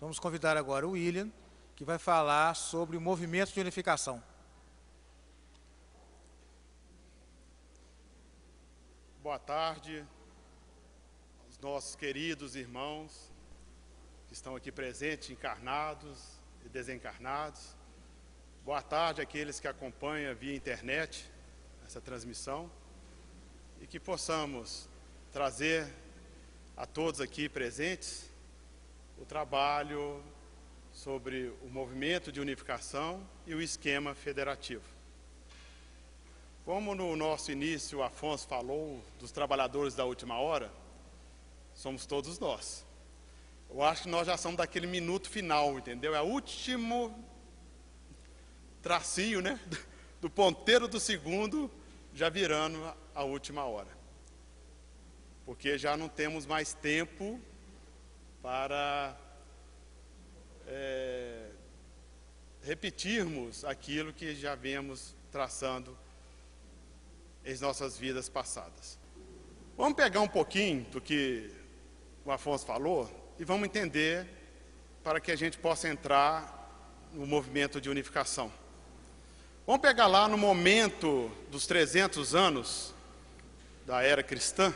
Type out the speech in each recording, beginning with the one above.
Vamos convidar agora o William, que vai falar sobre o movimento de unificação. Boa tarde aos nossos queridos irmãos que estão aqui presentes, encarnados e desencarnados. Boa tarde àqueles que acompanham via internet essa transmissão e que possamos trazer a todos aqui presentes o trabalho sobre o movimento de unificação e o esquema federativo. Como no nosso início o Afonso falou dos trabalhadores da última hora, somos todos nós. Eu acho que nós já somos daquele minuto final, entendeu? É o último tracinho, né? Do ponteiro do segundo, já virando a última hora. Porque já não temos mais tempo para repetirmos aquilo que já viemos traçando em nossas vidas passadas. Vamos pegar um pouquinho do que o Afonso falou e vamos entender para que a gente possa entrar no movimento de unificação. Vamos pegar lá no momento dos 300 anos da era cristã,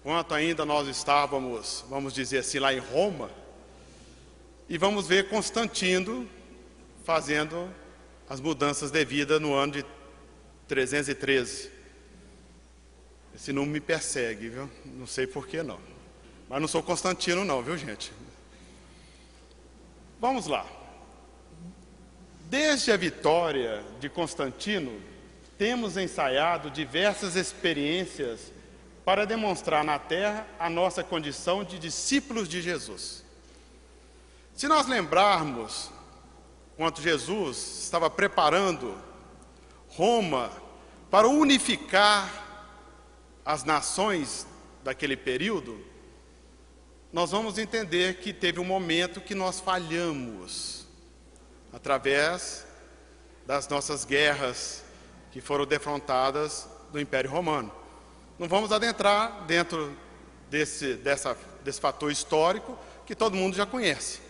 quanto ainda nós estávamos, vamos dizer assim, lá em Roma, e vamos ver Constantino fazendo as mudanças devidas no ano de 313. Esse número me persegue, viu? Não sei por que não. Mas não sou Constantino não, viu, gente? Vamos lá. Desde a vitória de Constantino, temos ensaiado diversas experiências para demonstrar na Terra a nossa condição de discípulos de Jesus. Se nós lembrarmos, quando Jesus estava preparando Roma para unificar as nações daquele período, nós vamos entender que teve um momento que nós falhamos, através das nossas guerras que foram defrontadas do Império Romano. Não vamos adentrar dentro desse fator histórico que todo mundo já conhece.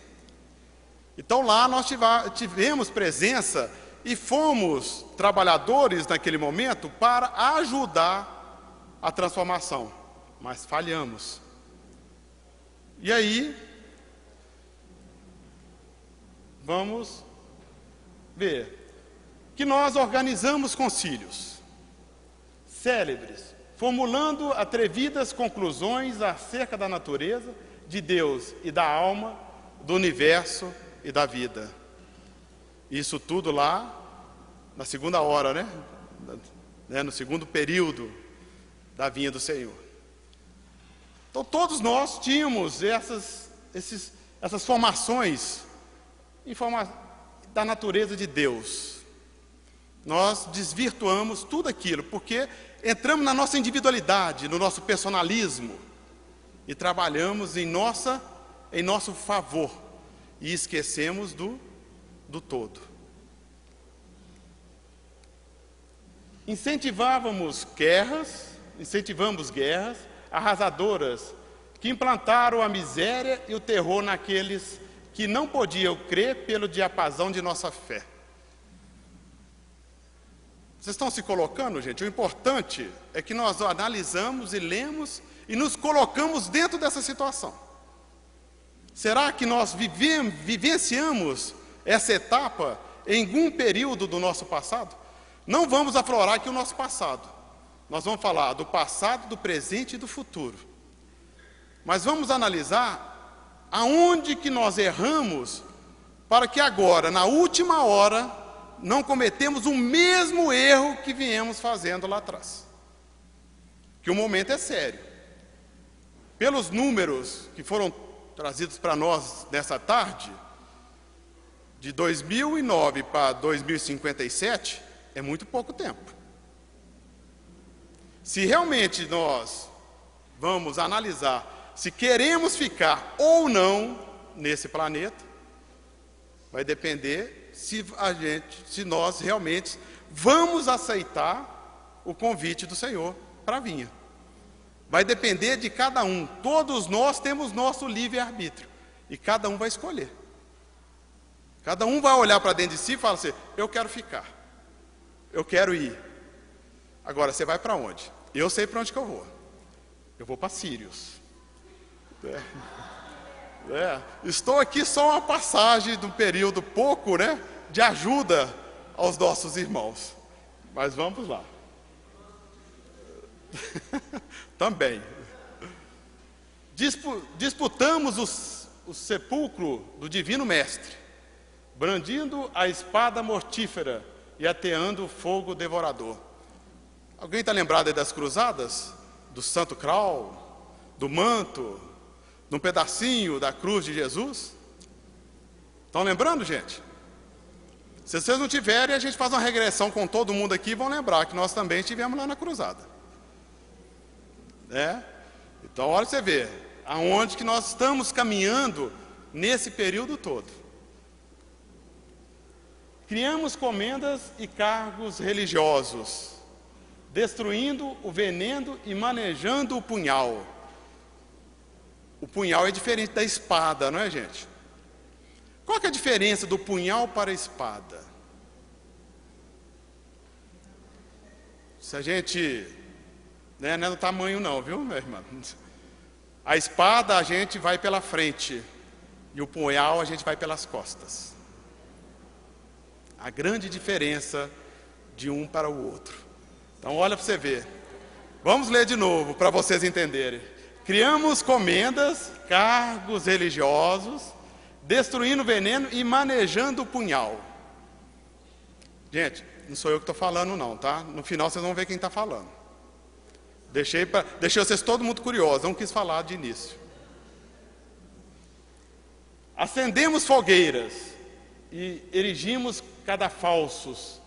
Então lá nós tivemos presença e fomos trabalhadores naquele momento para ajudar a transformação, mas falhamos. E aí, vamos ver que nós organizamos concílios célebres, formulando atrevidas conclusões acerca da natureza, de Deus e da alma, do universo e da vida. Isso tudo lá na segunda hora, né? No segundo período da vinda do Senhor. Então todos nós tínhamos essas formações da natureza de Deus. Nós desvirtuamos tudo aquilo, porque entramos na nossa individualidade, no nosso personalismo, e trabalhamos em nosso favor, e esquecemos do todo. Incentivamos guerras arrasadoras, que implantaram a miséria e o terror naqueles que não podiam crer pelo diapasão de nossa fé. Vocês estão se colocando, gente? O importante é que nós analisamos e lemos e nos colocamos dentro dessa situação. Será que nós vivenciamos essa etapa em algum período do nosso passado? Não vamos aflorar aqui o nosso passado. Nós vamos falar do passado, do presente e do futuro. Mas vamos analisar aonde que nós erramos para que agora, na última hora, não cometemos o mesmo erro que viemos fazendo lá atrás. Que o momento é sério. Pelos números que foram trazidos para nós nessa tarde, de 2009 para 2057, é muito pouco tempo. Se realmente nós vamos analisar se queremos ficar ou não nesse planeta, vai depender se nós realmente vamos aceitar o convite do Senhor para a vinha. Vai depender de cada um. Todos nós temos nosso livre-arbítrio. E cada um vai escolher. Cada um vai olhar para dentro de si e falar assim: eu quero ficar, eu quero ir. Agora, você vai para onde? Eu sei para onde que eu vou. Eu vou para Sírios. Estou aqui só uma passagem de um período pouco, de ajuda aos nossos irmãos. Mas vamos lá. Também. Disputamos o sepulcro do Divino Mestre, brandindo a espada mortífera e ateando o fogo devorador. Alguém está lembrado aí das cruzadas? Do Santo Crawl, do manto, de um pedacinho da cruz de Jesus? Estão lembrando, gente? Se vocês não tiverem, a gente faz uma regressão com todo mundo aqui e vão lembrar que nós também estivemos lá na cruzada. Então, olha você ver aonde que nós estamos caminhando nesse período todo. Criamos comendas e cargos religiosos, destruindo o veneno e manejando o punhal. O punhal é diferente da espada, não é, gente? Qual que é a diferença do punhal para a espada? Se a gente... não é no tamanho não, viu, meu irmão? A espada a gente vai pela frente e o punhal a gente vai pelas costas. A grande diferença de um para o outro. Então olha para você ver. Vamos ler de novo para vocês entenderem. Criamos comendas, cargos religiosos, destruindo o veneno e manejando o punhal. Gente, não sou eu que estou falando não, tá? No final vocês vão ver quem está falando. Deixei vocês todo mundo curiosos, não quis falar de início. Acendemos fogueiras e erigimos cadafalsos,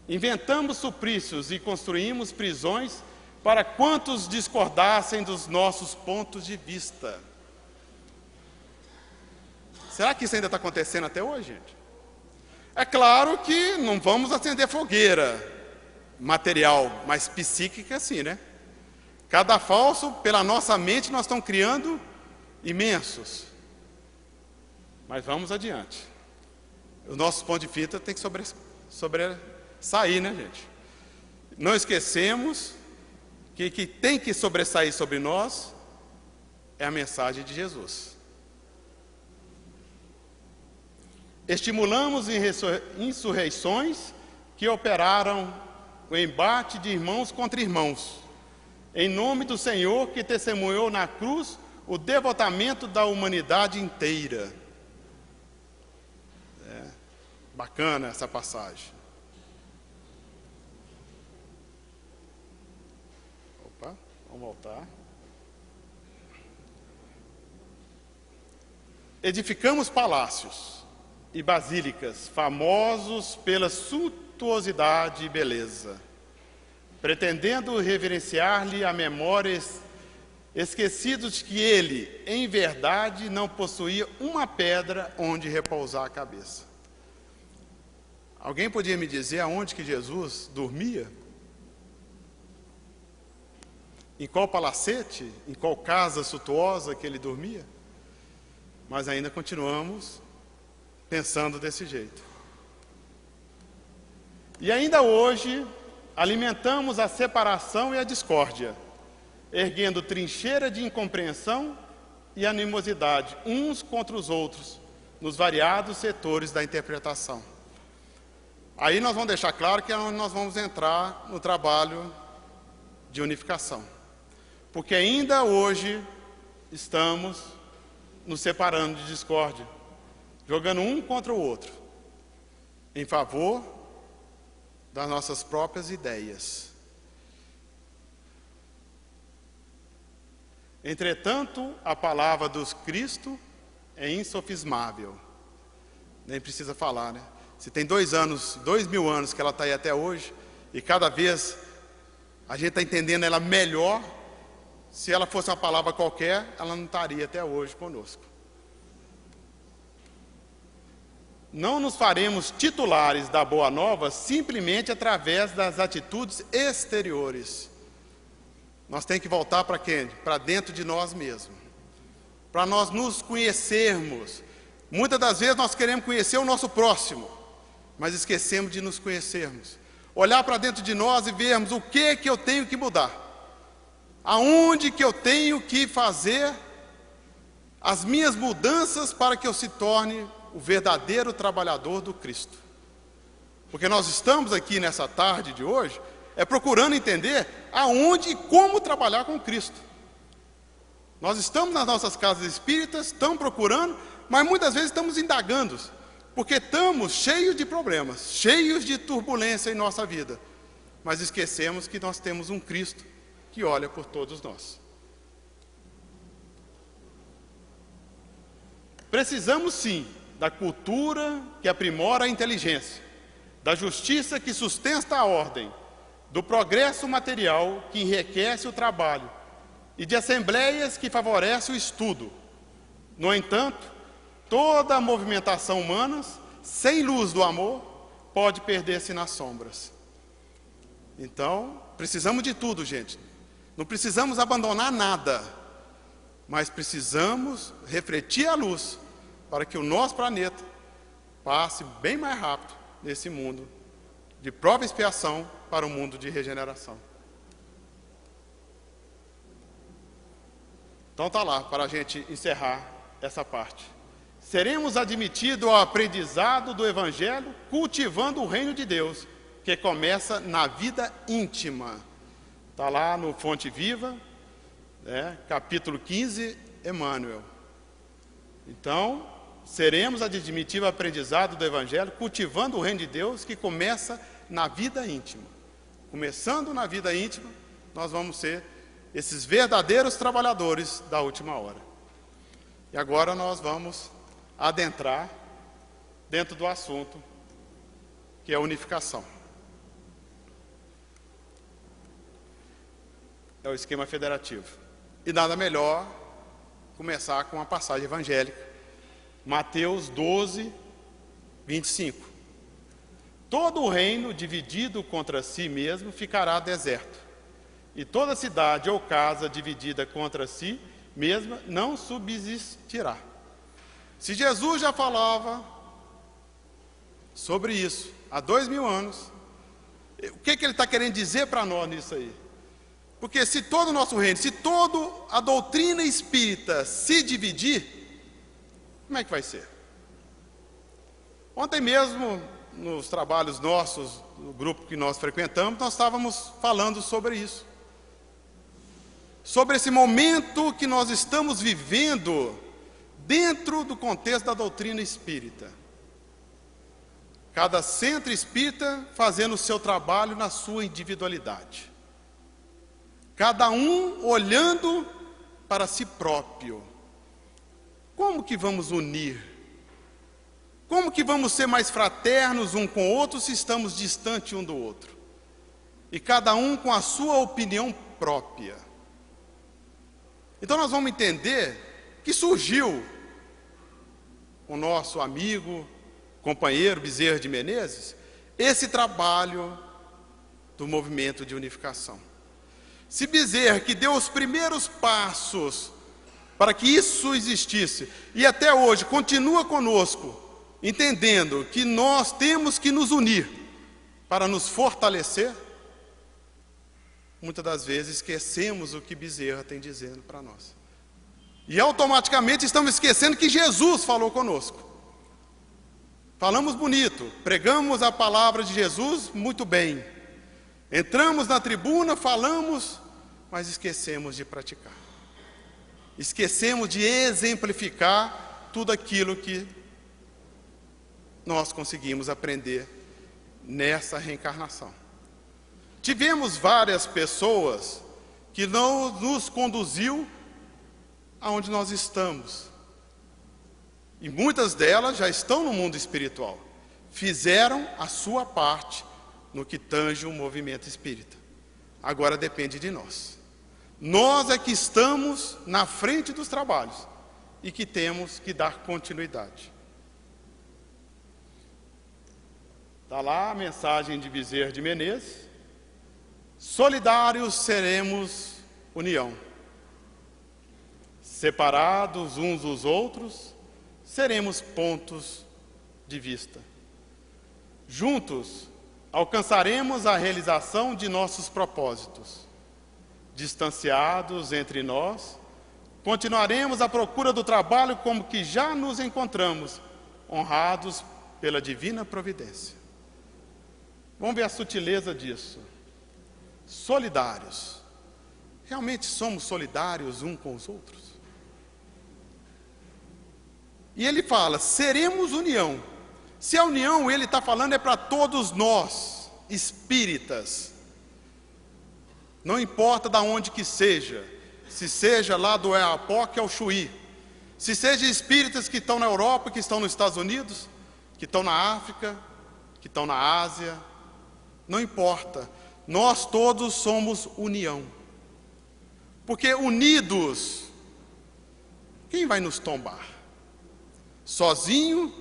inventamos suplícios e construímos prisões para quantos discordassem dos nossos pontos de vista. Será que isso ainda está acontecendo até hoje, gente? É claro que não vamos acender fogueira material, mas psíquica sim, né? Cada falso, pela nossa mente, nós estamos criando imensos. Mas vamos adiante. O nosso ponto de vista tem que sobressair, né, gente? Não esquecemos que tem que sobressair sobre nós é a mensagem de Jesus. Estimulamos insurreições que operaram o embate de irmãos contra irmãos, em nome do Senhor que testemunhou na cruz o devotamento da humanidade inteira. Bacana essa passagem. Opa, vamos voltar. Edificamos palácios e basílicas famosos pela suntuosidade e beleza, pretendendo reverenciar-lhe a memória, esquecidos que ele, em verdade, não possuía uma pedra onde repousar a cabeça. Alguém podia me dizer aonde que Jesus dormia? Em qual palacete? Em qual casa suntuosa que ele dormia? Mas ainda continuamos pensando desse jeito. E ainda hoje alimentamos a separação e a discórdia, erguendo trincheira de incompreensão e animosidade uns contra os outros, nos variados setores da interpretação. Aí nós vamos deixar claro que é onde nós vamos entrar no trabalho de unificação. Porque ainda hoje estamos nos separando de discórdia, jogando um contra o outro, em favor das nossas próprias ideias. Entretanto, a palavra do Cristo é insofismável. Nem precisa falar, né? Se tem 2000 anos que ela está aí até hoje, e cada vez a gente está entendendo ela melhor, se ela fosse uma palavra qualquer, ela não estaria até hoje conosco. Não nos faremos titulares da Boa Nova simplesmente através das atitudes exteriores. Nós temos que voltar para quem? Para dentro de nós mesmos. para nós nos conhecermos. Muitas das vezes nós queremos conhecer o nosso próximo, mas esquecemos de nos conhecermos. Olhar para dentro de nós e vermos o que eu tenho que mudar. Aonde que eu tenho que fazer as minhas mudanças para que eu se torne o verdadeiro trabalhador do Cristo. Porque nós estamos aqui nessa tarde de hoje, procurando entender aonde e como trabalhar com Cristo. Nós estamos nas nossas casas espíritas, estamos procurando, mas muitas vezes estamos indagando, porque estamos cheios de problemas, cheios de turbulência em nossa vida, mas esquecemos que nós temos um Cristo que olha por todos nós. Precisamos sim da cultura que aprimora a inteligência, da justiça que sustenta a ordem, do progresso material que enriquece o trabalho e de assembleias que favorecem o estudo. No entanto, toda a movimentação humana, sem luz do amor, pode perder-se nas sombras. Então, precisamos de tudo, gente. Não precisamos abandonar nada, mas precisamos refletir a luz para que o nosso planeta passe bem mais rápido nesse mundo de prova e expiação para o mundo de regeneração. Então está lá, para a gente encerrar essa parte. Seremos admitidos ao aprendizado do Evangelho, cultivando o reino de Deus, que começa na vida íntima. Está lá no Fonte Viva, capítulo 15, Emmanuel. Então, seremos admitidos ao aprendizado do Evangelho, cultivando o reino de Deus, que começa na vida íntima. Começando na vida íntima, nós vamos ser esses verdadeiros trabalhadores da última hora. E agora nós vamos adentrar dentro do assunto, que é a unificação. É o esquema federativo. E nada melhor começar com uma passagem evangélica. Mateus 12, 25. Todo o reino dividido contra si mesmo ficará deserto, e toda cidade ou casa dividida contra si mesma não subsistirá. Se Jesus já falava sobre isso há 2000 anos, o que ele está querendo dizer para nós nisso aí? Porque se todo o nosso reino, se toda a doutrina espírita se dividir, como é que vai ser? Ontem mesmo, nos trabalhos nossos, no grupo que nós frequentamos, nós estávamos falando sobre isso. Sobre esse momento que nós estamos vivendo dentro do contexto da doutrina espírita. Cada centro espírita fazendo o seu trabalho na sua individualidade. Cada um olhando para si próprio. Como que vamos unir? Como que vamos ser mais fraternos um com o outro se estamos distantes um do outro? E cada um com a sua opinião própria. Então nós vamos entender que surgiu o nosso amigo, companheiro Bezerra de Menezes, esse trabalho do movimento de unificação. Se Bezerra, que deu os primeiros passos para que isso existisse, e até hoje continua conosco, entendendo que nós temos que nos unir para nos fortalecer, muitas das vezes esquecemos o que Bezerra tem dizendo para nós. E automaticamente estamos esquecendo que Jesus falou conosco. Falamos bonito, pregamos a palavra de Jesus muito bem. Entramos na tribuna, falamos, mas esquecemos de praticar. Esquecemos de exemplificar tudo aquilo que nós conseguimos aprender nessa reencarnação. Tivemos várias pessoas que não nos conduziu aonde nós estamos. E muitas delas já estão no mundo espiritual. Fizeram a sua parte no que tange o movimento espírita. Agora depende de nós. Nós é que estamos na frente dos trabalhos e que temos que dar continuidade. Está lá a mensagem de Bezerra de Menezes. Solidários seremos união. Separados uns dos outros, seremos pontos de vista. Juntos, alcançaremos a realização de nossos propósitos. Distanciados entre nós, continuaremos à procura do trabalho como que já nos encontramos, honrados pela divina providência. Vamos ver a sutileza disso. Solidários. Realmente somos solidários uns com os outros? E ele fala, seremos união. Se a união, ele está falando, é para todos nós, espíritas. Não importa de onde que seja, se seja lá do Oiapoque ao Chuí, se seja espíritas que estão na Europa, que estão nos Estados Unidos, que estão na África, que estão na Ásia, não importa, nós todos somos união. Porque unidos, quem vai nos tombar? Sozinho,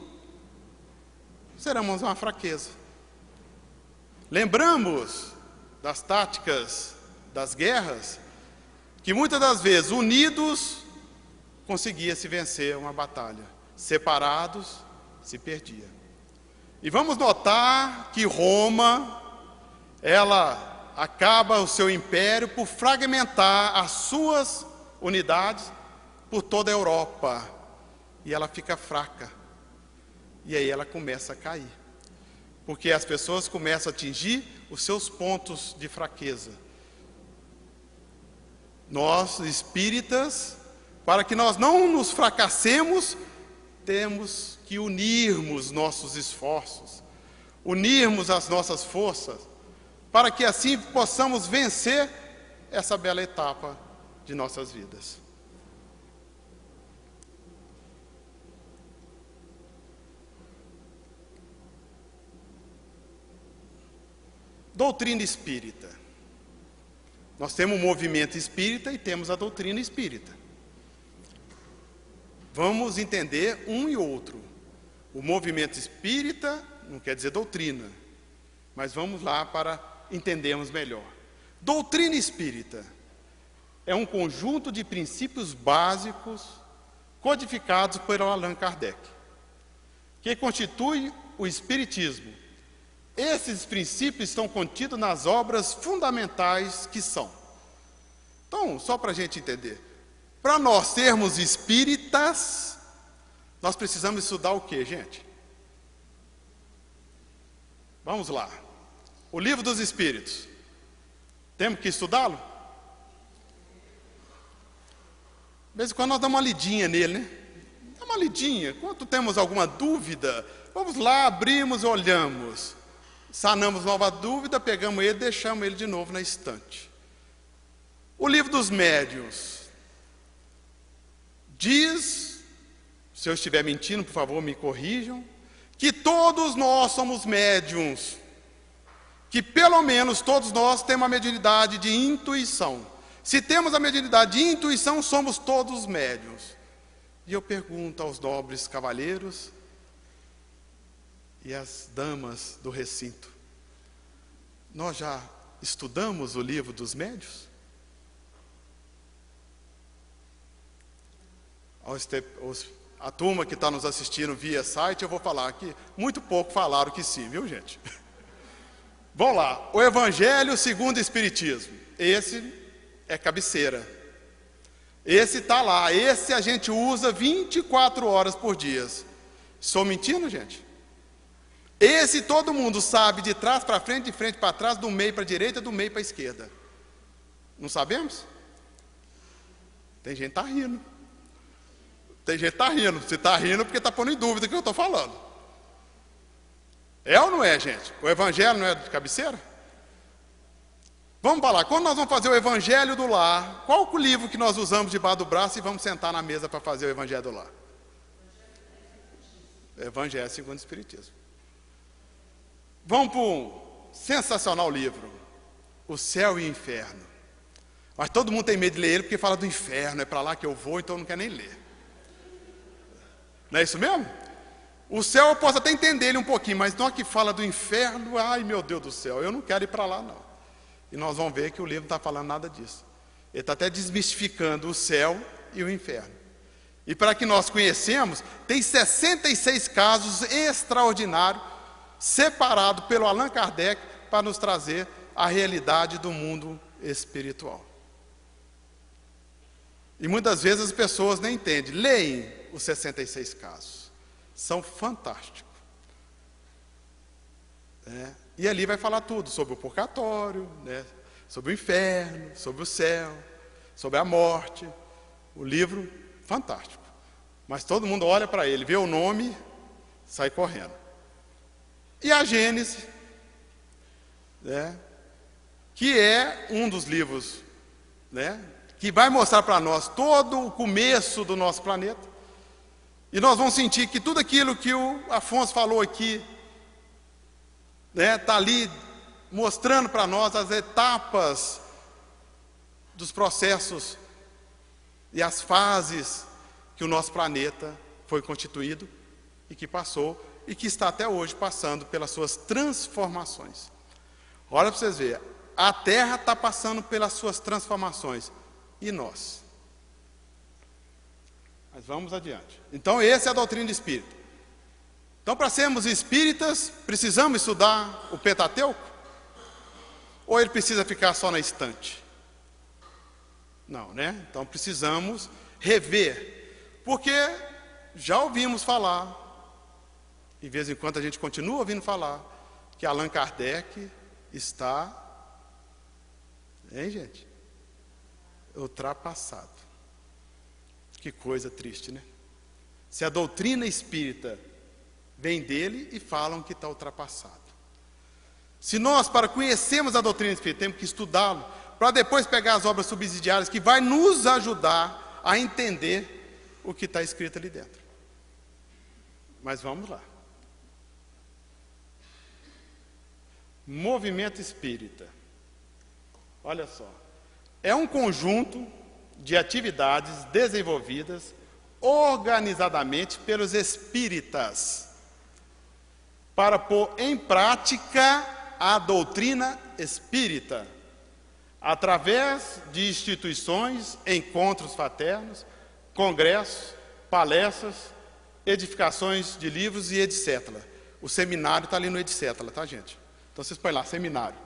seremos uma fraqueza. Lembramos das táticas das guerras, que muitas das vezes, unidos, conseguia-se vencer uma batalha. Separados, se perdia. E vamos notar que Roma, ela acaba o seu império por fragmentar as suas unidades por toda a Europa. E ela fica fraca. E aí ela começa a cair. Porque as pessoas começam a atingir os seus pontos de fraqueza. Nós, espíritas, para que nós não nos fracassemos, temos que unirmos nossos esforços, unirmos as nossas forças, para que assim possamos vencer essa bela etapa de nossas vidas. Doutrina espírita. Nós temos o movimento espírita e temos a doutrina espírita. Vamos entender um e outro. O movimento espírita não quer dizer doutrina, mas vamos lá para entendermos melhor. Doutrina espírita é um conjunto de princípios básicos codificados por Allan Kardec, que constitui o espiritismo. Esses princípios estão contidos nas obras fundamentais que são. Então, só para a gente entender, para nós sermos espíritas, nós precisamos estudar o quê, gente? Vamos lá. O Livro dos Espíritos. Temos que estudá-lo? De vez em quando nós damos uma lidinha nele, né? Dá uma lidinha. Quando temos alguma dúvida, vamos lá, abrimos e olhamos. Sanamos nova dúvida, pegamos ele e deixamos ele de novo na estante. O Livro dos Médiuns diz, se eu estiver mentindo, por favor, me corrijam, que todos nós somos médiuns, que pelo menos todos nós temos a mediunidade de intuição. Se temos a mediunidade de intuição, somos todos médiuns. E eu pergunto aos nobres cavalheiros e as damas do recinto, nós já estudamos o Livro dos Médiuns? A turma que está nos assistindo via site, eu vou falar que muito pouco falaram que sim, viu, gente? Vamos lá, o Evangelho segundo o Espiritismo, esse é cabeceira. Esse está lá, esse a gente usa 24 horas por dia. Estou mentindo, gente? Esse todo mundo sabe de trás para frente, de frente para trás, do meio para a direita, do meio para a esquerda. Não sabemos? Tem gente que está rindo. Tem gente que está rindo. Você está rindo porque está pondo em dúvida o que eu estou falando. É ou não é, gente? O Evangelho não é de cabeceira? Vamos falar, quando nós vamos fazer o Evangelho do Lar, qual o livro que nós usamos debaixo do braço e vamos sentar na mesa para fazer o Evangelho do Lar? Evangelho segundo o Espiritismo. Vamos para um sensacional livro, O Céu e o Inferno. Mas todo mundo tem medo de ler ele porque fala do inferno, é para lá que eu vou, então não quer nem ler. Não é isso mesmo? O céu eu posso até entender ele um pouquinho, mas não é que fala do inferno, ai meu Deus do céu, eu não quero ir para lá não. E nós vamos ver que o livro não está falando nada disso. Ele está até desmistificando o céu e o inferno. E para que nós conhecemos, tem 66 casos extraordinários, separados pelo Allan Kardec, para nos trazer a realidade do mundo espiritual. E muitas vezes as pessoas nem entendem. Leem os 66 casos. São fantásticos. E ali vai falar tudo sobre o purgatório, sobre o inferno, sobre o céu, sobre a morte. O livro, fantástico. Mas todo mundo olha para ele, vê o nome, sai correndo. E a Gênesis, que é um dos livros, que vai mostrar para nós todo o começo do nosso planeta. E nós vamos sentir que tudo aquilo que o Afonso falou aqui, está ali mostrando para nós as etapas dos processos e as fases que o nosso planeta foi constituído e que passou e que está até hoje passando pelas suas transformações. Olha para vocês verem, a Terra está passando pelas suas transformações. E nós? Mas vamos adiante. Então, essa é a doutrina espírita. Então, para sermos espíritas, precisamos estudar o Pentateuco? Ou ele precisa ficar só na estante? Não, Então, precisamos rever. Porque já ouvimos falar, e de vez em quando a gente continua ouvindo falar, que Allan Kardec está, gente? Ultrapassado. Que coisa triste, Se a doutrina espírita vem dele e falam que está ultrapassado. Se nós, para conhecermos a doutrina espírita, temos que estudá-lo, para depois pegar as obras subsidiárias que vai nos ajudar a entender o que está escrito ali dentro. Mas vamos lá. Movimento espírita. Olha só. É um conjunto de atividades desenvolvidas organizadamente pelos espíritas para pôr em prática a doutrina espírita, através de instituições, encontros fraternos, congressos, palestras, edificações de livros e etc. O seminário está ali no etc, tá, gente? Então vocês põem lá, seminário.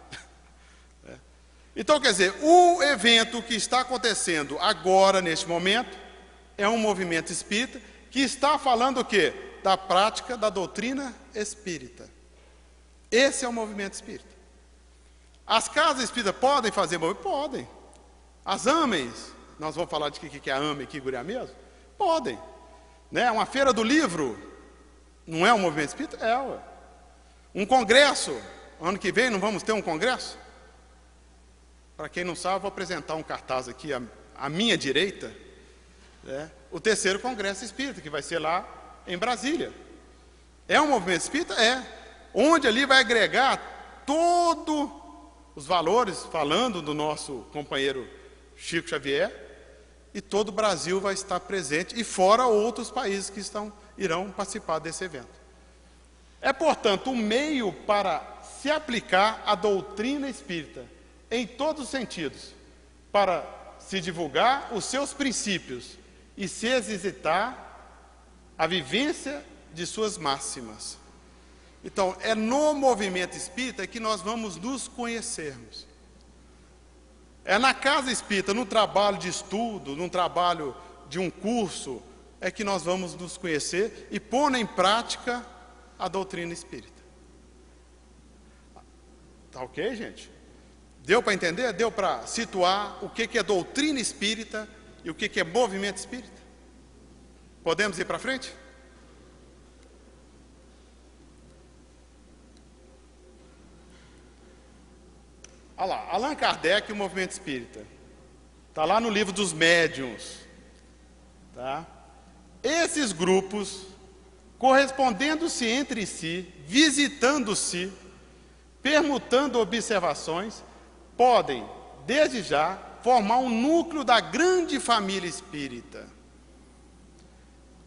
Então, quer dizer, o evento que está acontecendo agora, neste momento, é um movimento espírita que está falando o quê? Da prática da doutrina espírita. Esse é o movimento espírita. As casas espíritas podem fazer movimento? Podem. As AMEs, nós vamos falar de que é a AME aqui, Guriá mesmo? Podem. Uma feira do livro, não é um movimento espírita? É, ué. Um congresso, ano que vem não vamos ter um congresso? Para quem não sabe, vou apresentar um cartaz aqui à minha direita, o 3º Congresso Espírita, que vai ser lá em Brasília. É um movimento espírita? É. Onde ali vai agregar todos os valores, falando do nosso companheiro Chico Xavier, e todo o Brasil vai estar presente, e fora outros países que irão participar desse evento. É, portanto, um meio para se aplicar a doutrina espírita, em todos os sentidos, para se divulgar os seus princípios e se exercitar a vivência de suas máximas. Então, é no movimento espírita que nós vamos nos conhecermos. É na casa espírita, no trabalho de estudo, no trabalho de um curso, é que nós vamos nos conhecer e pôr em prática a doutrina espírita. Tá ok, gente? Deu para entender? Deu para situar o que é doutrina espírita e o que é movimento espírita? Podemos ir para frente? Olha lá, Allan Kardec e o movimento espírita. Está lá no livro dos médiuns. Tá? Esses grupos, correspondendo-se entre si, visitando-se, permutando observações, podem, desde já, formar um núcleo da grande família espírita.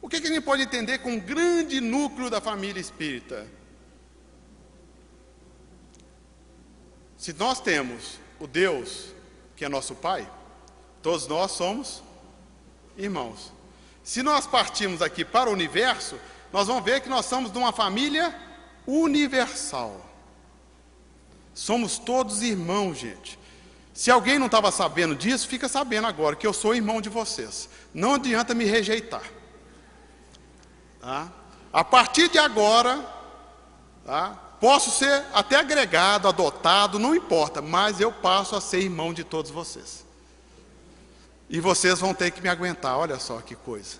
O que a gente pode entender com um grande núcleo da família espírita? Se nós temos o Deus, que é nosso Pai, todos nós somos irmãos. Se nós partirmos aqui para o universo, nós vamos ver que nós somos de uma família universal. Somos todos irmãos, gente. Se alguém não estava sabendo disso, fica sabendo agora, que eu sou irmão de vocês. Não adianta me rejeitar. Tá? A partir de agora, tá? Posso ser até agregado, adotado, não importa, mas eu passo a ser irmão de todos vocês. E vocês vão ter que me aguentar, olha só que coisa.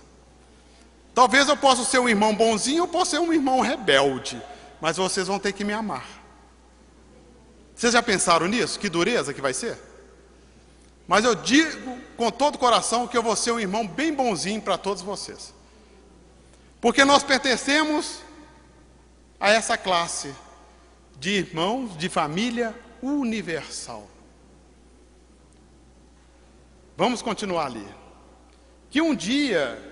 Talvez eu possa ser um irmão bonzinho, ou posso ser um irmão rebelde, mas vocês vão ter que me amar. Vocês já pensaram nisso? Que dureza que vai ser? Mas eu digo com todo o coração que eu vou ser um irmão bem bonzinho para todos vocês. Porque nós pertencemos a essa classe de irmãos de família universal. Vamos continuar ali. Que um dia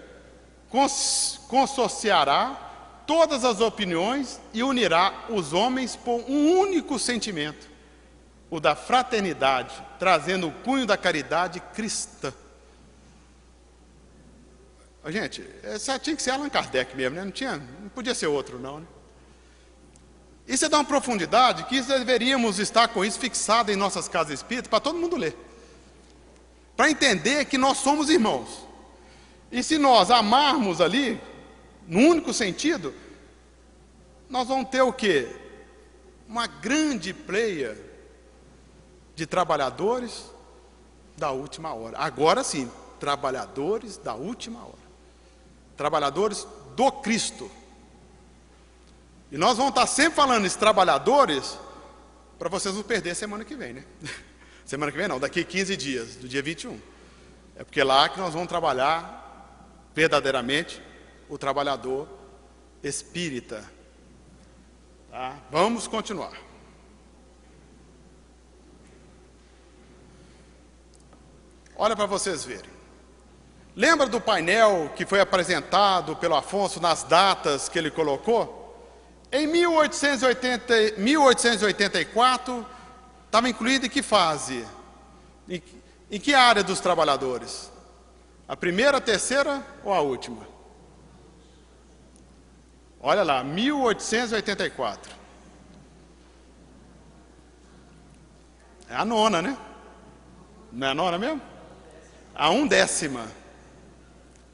consociará todas as opiniões e unirá os homens por um único sentimento, o da fraternidade, trazendo o cunho da caridade cristã. Gente, essa tinha que ser Allan Kardec mesmo, né? Não podia ser outro, não, né? Isso é de uma profundidade que deveríamos estar com isso fixado em nossas casas espíritas, para todo mundo ler. Para entender que nós somos irmãos. E se nós amarmos ali, no único sentido, nós vamos ter o quê? Uma grande pleia de trabalhadores da última hora. Agora sim, trabalhadores da última hora. Trabalhadores do Cristo. E nós vamos estar sempre falando esses trabalhadores, para vocês não perderem semana que vem, né? Semana que vem não, daqui 15 dias, do dia 21. É porque é lá que nós vamos trabalhar verdadeiramente o trabalhador espírita. Tá? Vamos continuar. Olha para vocês verem. Lembra do painel que foi apresentado pelo Afonso nas datas que ele colocou? Em 1884, estava incluído em que fase? Em que área dos trabalhadores? A primeira, a terceira ou a última? Olha lá, 1884. É a nona, né? Não é a nona mesmo? A 1/10.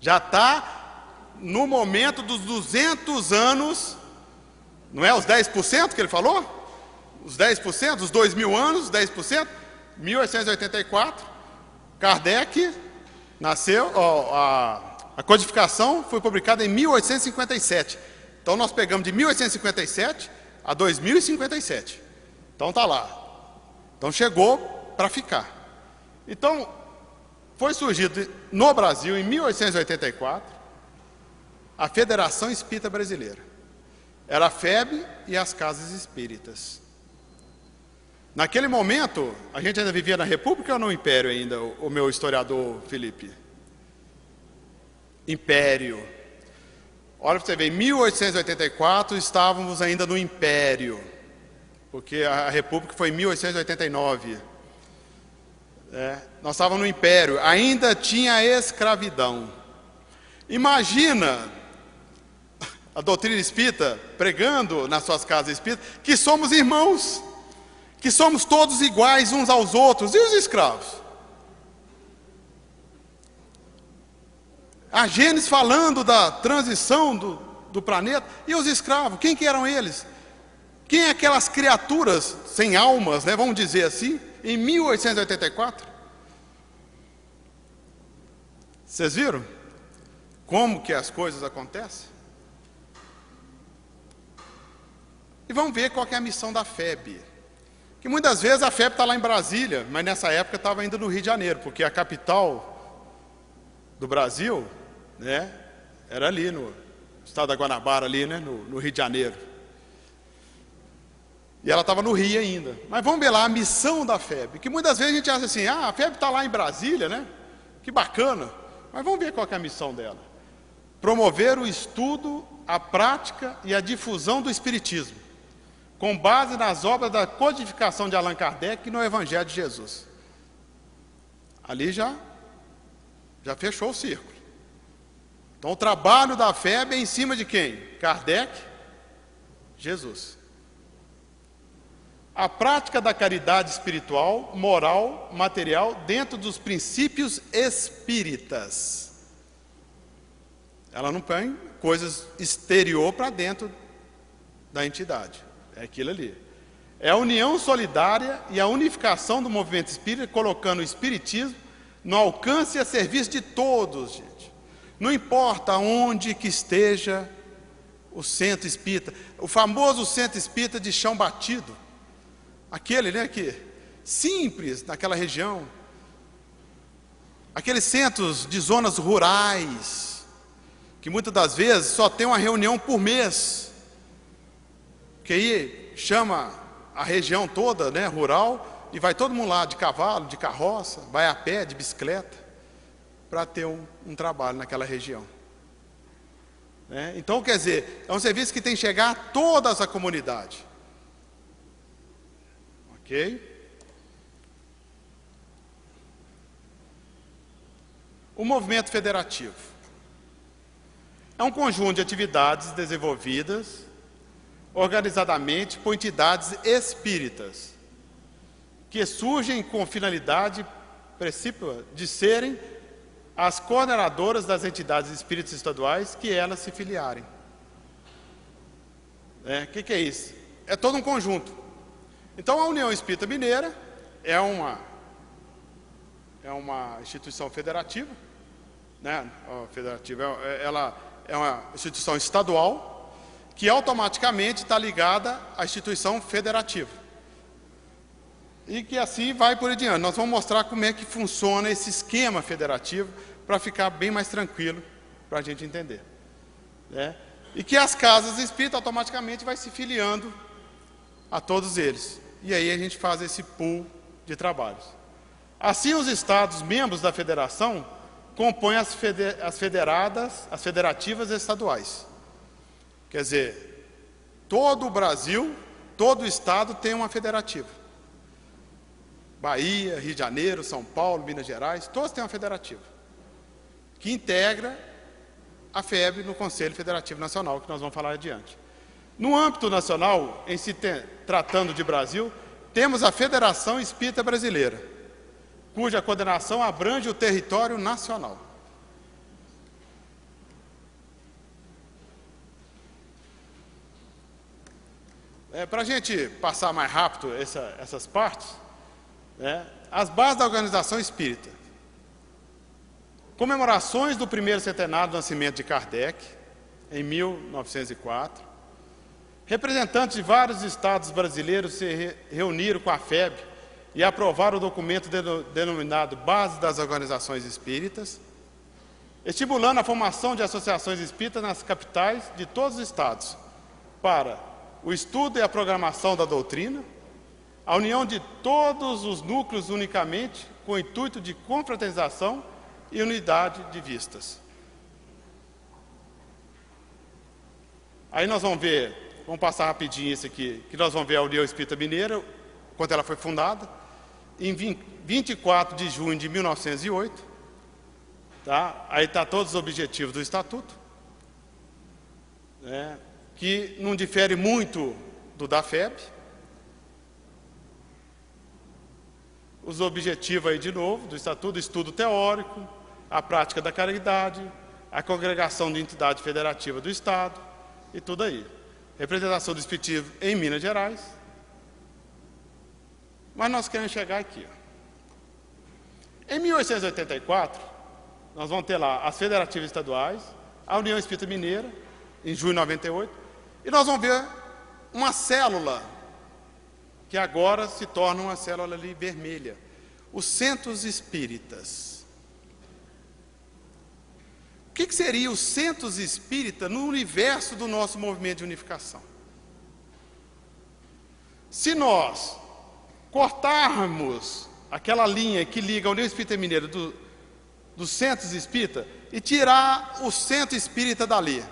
Já está no momento dos 200 anos, não é os 10% que ele falou? Os 10%, os 2000 anos, 10%. 1884, Kardec nasceu, a codificação foi publicada em 1857. Então nós pegamos de 1857 a 2057. Então está lá. Então chegou para ficar. Então foi surgido no Brasil em 1884 a Federação Espírita Brasileira. Era a FEB e as Casas Espíritas. Naquele momento, a gente ainda vivia na República ou no Império ainda, o meu historiador Felipe? Império. Olha para você ver, em 1884 estávamos ainda no Império, porque a República foi em 1889. Nós estávamos no Império, ainda tinha escravidão. Imagina a doutrina espírita pregando nas suas casas espíritas que somos irmãos, que somos todos iguais uns aos outros. E os escravos? A Gênesis falando da transição do planeta. E os escravos? Quem que eram eles? Quem é aquelas criaturas sem almas, né, vamos dizer assim, em 1884? Vocês viram como que as coisas acontecem? E vamos ver qual que é a missão da FEB. Que muitas vezes a FEB está lá em Brasília, mas nessa época estava ainda no Rio de Janeiro, porque a capital do Brasil, né, era ali no estado da Guanabara, ali, né, no Rio de Janeiro. E ela estava no Rio ainda. Mas vamos ver lá a missão da FEB, que muitas vezes a gente acha assim, a FEB está lá em Brasília, né? Que bacana. Mas vamos ver qual que é a missão dela. Promover o estudo, a prática e a difusão do Espiritismo, com base nas obras da codificação de Allan Kardec e no Evangelho de Jesus. Ali já fechou o círculo. Então, o trabalho da FEB é em cima de quem? Kardec, Jesus. A prática da caridade espiritual, moral, material, dentro dos princípios espíritas. Ela não põe coisas exterior para dentro da entidade. É aquilo ali. É a união solidária e a unificação do movimento espírita, colocando o espiritismo no alcance e a serviço de todos, gente. Não importa onde que esteja o centro espírita, o famoso centro espírita de chão batido, aquele, né, que simples naquela região, aqueles centros de zonas rurais, que muitas das vezes só tem uma reunião por mês, que aí chama a região toda, né, rural, e vai todo mundo lá de cavalo, de carroça, vai a pé, de bicicleta, para ter um trabalho naquela região. Então, quer dizer, é um serviço que tem que chegar a toda essa comunidade. Ok? O movimento federativo é um conjunto de atividades desenvolvidas organizadamente por entidades espíritas, que surgem com finalidade precípua de serem as coordenadoras das entidades espíritas estaduais que elas se filiarem. Que é isso? É todo um conjunto. Então, a União Espírita Mineira é uma instituição federativa, né? Ela é uma instituição estadual que automaticamente está ligada à instituição federativa. E que assim vai por diante. Nós vamos mostrar como é que funciona esse esquema federativo para ficar bem mais tranquilo para a gente entender. E que as casas espíritas automaticamente vai se filiando a todos eles. E aí a gente faz esse pool de trabalhos. Assim, os estados membros da federação compõem as federativas estaduais. Quer dizer, todo o Brasil, todo o estado tem uma federativa. Bahia, Rio de Janeiro, São Paulo, Minas Gerais, todos têm uma federativa, que integra a FEB no Conselho Federativo Nacional, que nós vamos falar adiante. No âmbito nacional, em se tratando de Brasil, temos a Federação Espírita Brasileira, cuja coordenação abrange o território nacional. Para a gente passar mais rápido essas partes, as bases da organização espírita. Comemorações do primeiro centenário do nascimento de Kardec, em 1904. Representantes de vários estados brasileiros se reuniram com a FEB e aprovaram o documento denominado Base das Organizações Espíritas, estimulando a formação de associações espíritas nas capitais de todos os estados, para o estudo e a programação da doutrina, a união de todos os núcleos unicamente com o intuito de confraternização e unidade de vistas. Aí nós vamos ver, vamos passar rapidinho isso aqui, que nós vamos ver a União Espírita Mineira, quando ela foi fundada, em 24 de junho de 1908. Aí está todos os objetivos do Estatuto, que não difere muito do da FEB. Os objetivos aí de novo do Estatuto: estudo teórico, a prática da caridade, a congregação de entidade federativa do Estado e tudo aí. Representação do Espiritismo em Minas Gerais. Mas nós queremos chegar aqui. Em 1884, nós vamos ter lá as federativas estaduais, a União Espírita Mineira, em junho de 98, e nós vamos ver uma célula que agora se torna uma célula ali vermelha, os centros espíritas. O que seria os centros espíritas no universo do nosso movimento de unificação? Se nós cortarmos aquela linha que liga a União Espírita Mineira dos centros espíritas e tirar o centro espírita dali,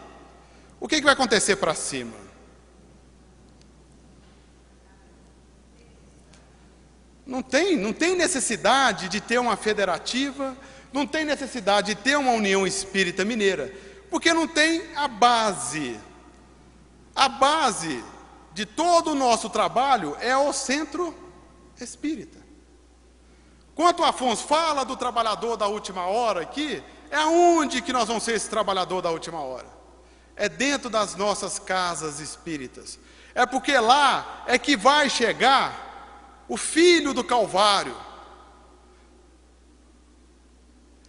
o que vai acontecer para cima? Não tem necessidade de ter uma federativa, não tem necessidade de ter uma União Espírita Mineira. Porque não tem a base. A base de todo o nosso trabalho é o centro espírita. Quando o Afonso fala do trabalhador da última hora aqui, é aonde que nós vamos ser esse trabalhador da última hora? É dentro das nossas casas espíritas. É porque lá é que vai chegar o Filho do Calvário.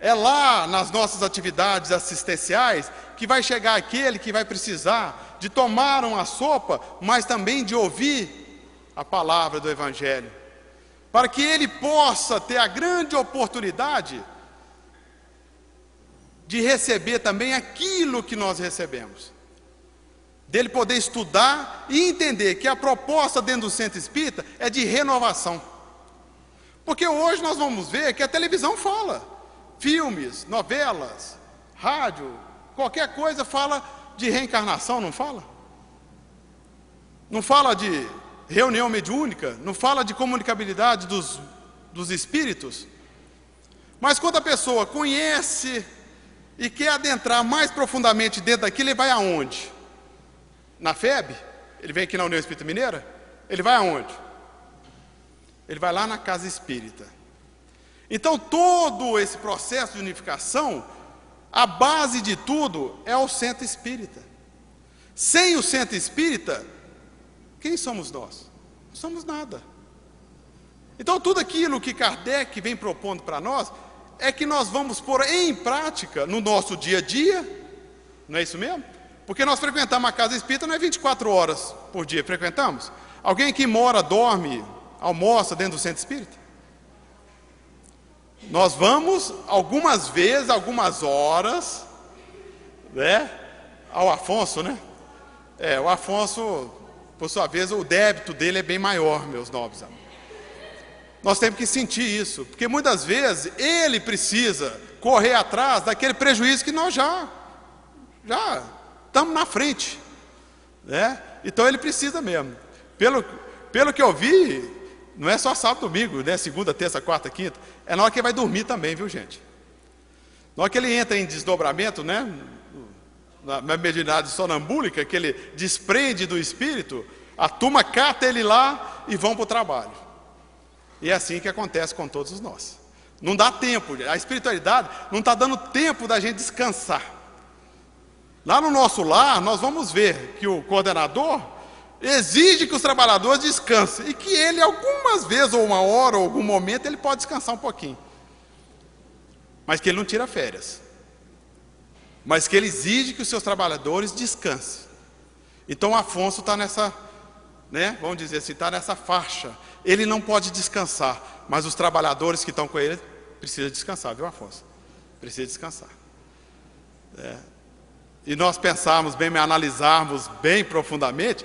É lá nas nossas atividades assistenciais que vai chegar aquele que vai precisar de tomar uma sopa, mas também de ouvir a palavra do Evangelho, para que ele possa ter a grande oportunidade de receber também aquilo que nós recebemos, dele poder estudar e entender que a proposta dentro do centro espírita é de renovação. Porque hoje nós vamos ver que a televisão fala, filmes, novelas, rádio, qualquer coisa fala de reencarnação, não fala? Não fala de reunião mediúnica, não fala de comunicabilidade dos espíritos. Mas quando a pessoa conhece e quer adentrar mais profundamente dentro daquilo, ele vai aonde? Na FEB? Ele vem aqui na União Espírita Mineira? Ele vai aonde? Ele vai lá na casa espírita. Então todo esse processo de unificação, a base de tudo é o centro espírita. Sem o centro espírita, quem somos nós? Não somos nada. Então tudo aquilo que Kardec vem propondo para nós é que nós vamos pôr em prática no nosso dia a dia. Não é isso mesmo? Porque nós frequentamos a casa espírita não é 24 horas por dia, frequentamos? Alguém que mora, dorme, almoça dentro do centro espírita? Nós vamos algumas vezes, algumas horas, né? Ao Afonso, né? O Afonso, por sua vez, o débito dele é bem maior, meus nobres amigos. Nós temos que sentir isso, porque muitas vezes ele precisa correr atrás daquele prejuízo que nós já estamos na frente, né? Então ele precisa mesmo. Pelo que eu vi, não é só sábado, domingo, né? Segunda, terça, quarta, quinta. É na hora que ele vai dormir também, viu, gente? Na hora que ele entra em desdobramento, né? Na mediunidade sonambúlica, que ele desprende do espírito, a turma cata ele lá e vão para o trabalho. E é assim que acontece com todos nós. Não dá tempo, a espiritualidade não está dando tempo da gente descansar. Lá no nosso lar, nós vamos ver que o coordenador exige que os trabalhadores descansem, e que ele, algumas vezes, ou uma hora, ou algum momento, ele pode descansar um pouquinho. Mas que ele não tira férias. Mas que ele exige que os seus trabalhadores descansem. Então o Afonso está nessa, né, vamos dizer assim, está nessa faixa. Ele não pode descansar, mas os trabalhadores que estão com ele precisam descansar, viu, Afonso? Precisa descansar. E nós pensarmos bem, analisarmos bem profundamente,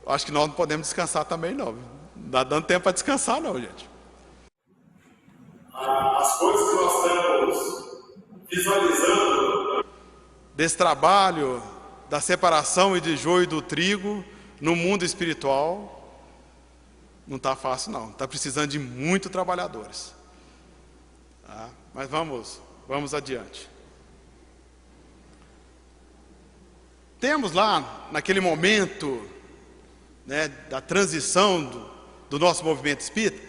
acho que nós não podemos descansar também não. Não dá dando tempo para descansar não, gente. As coisas que nós estamos visualizando desse trabalho da separação e de joio do trigo no mundo espiritual, não está fácil não, está precisando de muitos trabalhadores. Tá? Mas vamos adiante. Temos lá, naquele momento, né, da transição do nosso movimento espírita,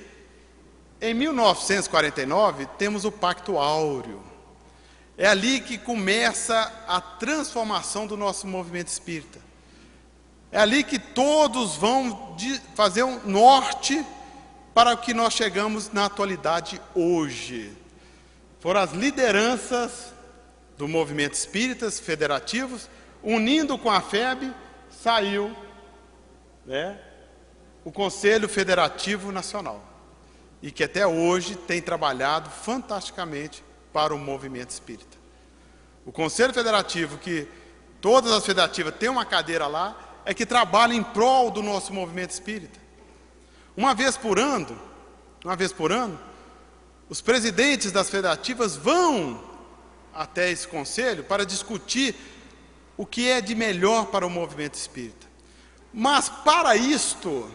em 1949, temos o Pacto Áureo. É ali que começa a transformação do nosso movimento espírita. É ali que todos vão fazer um norte para o que nós chegamos na atualidade hoje. Foram as lideranças do movimento espíritas federativos, unindo com a FEB, saiu, né, o Conselho Federativo Nacional. E que até hoje tem trabalhado fantasticamente para o movimento espírita. O Conselho Federativo, que todas as federativas têm uma cadeira lá, é que trabalha em prol do nosso movimento espírita. Uma vez por ano, os presidentes das federativas vão até esse conselho para discutir o que é de melhor para o movimento espírita. Mas para isto,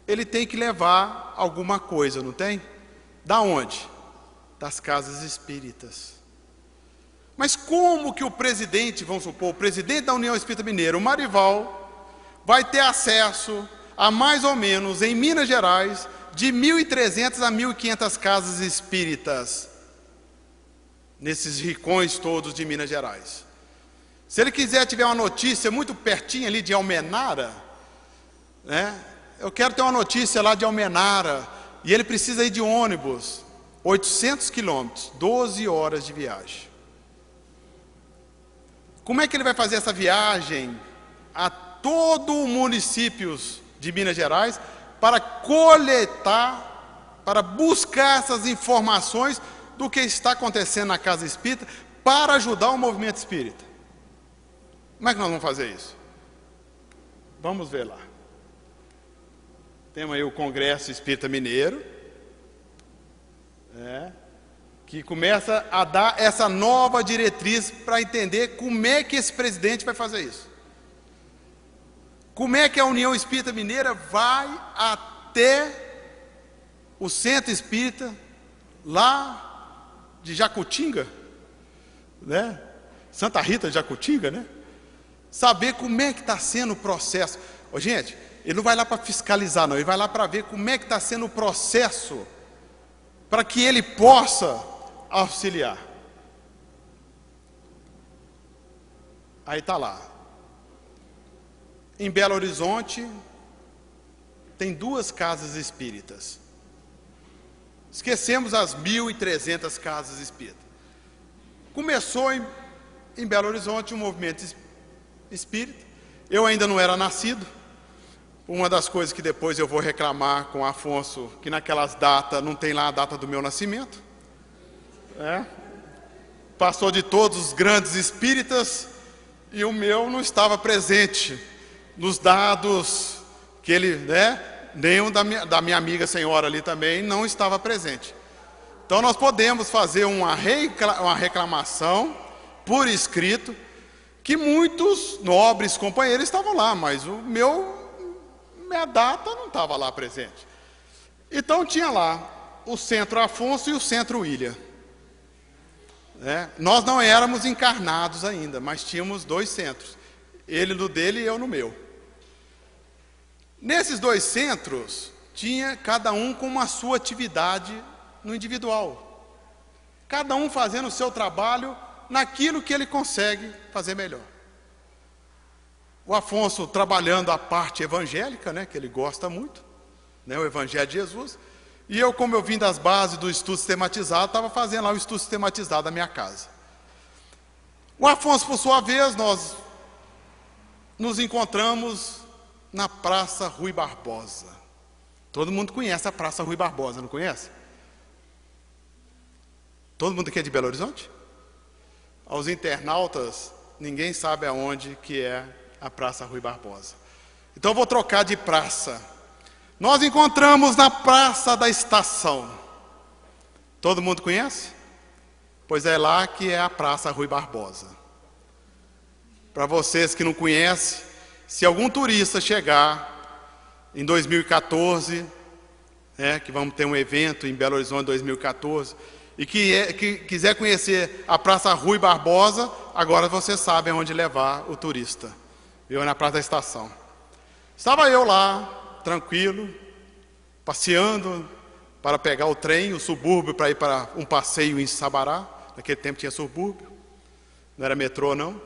ele tem que levar alguma coisa, não tem? Da onde? Das casas espíritas. Mas como que o presidente, vamos supor, o presidente da União Espírita Mineira, o Marival, vai ter acesso a mais ou menos, em Minas Gerais, de 1.300 a 1.500 casas espíritas, nesses rincões todos de Minas Gerais? Se ele quiser tiver uma notícia muito pertinho ali de Almenara, né? Eu quero ter uma notícia lá de Almenara, e ele precisa ir de ônibus, 800 quilômetros, 12 horas de viagem. Como é que ele vai fazer essa viagem a todos os municípios de Minas Gerais para coletar, para buscar essas informações do que está acontecendo na casa espírita para ajudar o movimento espírita? Como é que nós vamos fazer isso? Vamos ver lá. Temos aí o Congresso Espírita Mineiro, que começa a dar essa nova diretriz para entender como é que esse presidente vai fazer isso. Como é que a União Espírita Mineira vai até o Centro Espírita, lá de Jacutinga, né? Santa Rita de Jacutinga, né? Saber como é que está sendo o processo. Gente, ele não vai lá para fiscalizar, não. Ele vai lá para ver como é que está sendo o processo, para que ele possa auxiliar. Aí está lá. Em Belo Horizonte, tem 2 casas espíritas. Esquecemos as 1.300 casas espíritas. Começou em Belo Horizonte um movimento espírita. Eu ainda não era nascido. Uma das coisas que depois eu vou reclamar com o Afonso, que naquelas datas não tem lá a data do meu nascimento. Passou de todos os grandes espíritas e o meu não estava presente nos dados que ele, nem o da minha amiga senhora ali também não estava presente. Então nós podemos fazer uma reclamação por escrito, que muitos nobres companheiros estavam lá, mas minha data não estava lá presente. Então tinha lá o Centro Afonso e o Centro William. Nós não éramos encarnados ainda, mas tínhamos 2 centros, ele no dele e eu no meu. Nesses 2 centros, tinha cada um com uma sua atividade no individual, cada um fazendo o seu trabalho naquilo que ele consegue fazer melhor. O Afonso trabalhando a parte evangélica, que ele gosta muito, o Evangelho de Jesus. E eu, como eu vim das bases do estudo sistematizado, estava fazendo lá o estudo sistematizado da minha casa. O Afonso, por sua vez, nós nos encontramos na Praça Rui Barbosa. Todo mundo conhece a Praça Rui Barbosa, não conhece? Todo mundo aqui é de Belo Horizonte? Aos internautas, ninguém sabe aonde que é a Praça Rui Barbosa. Então eu vou trocar de praça. Nós encontramos na Praça da Estação. Todo mundo conhece? Pois é lá que é a Praça Rui Barbosa. Para vocês que não conhecem, se algum turista chegar em 2014, que vamos ter um evento em Belo Horizonte 2014, e que quiser conhecer a Praça Rui Barbosa, agora vocês sabem onde levar o turista. Eu na Praça da Estação. Estava eu lá, tranquilo, passeando para pegar o trem, o subúrbio, para ir para um passeio em Sabará. Naquele tempo tinha subúrbio, não era metrô não.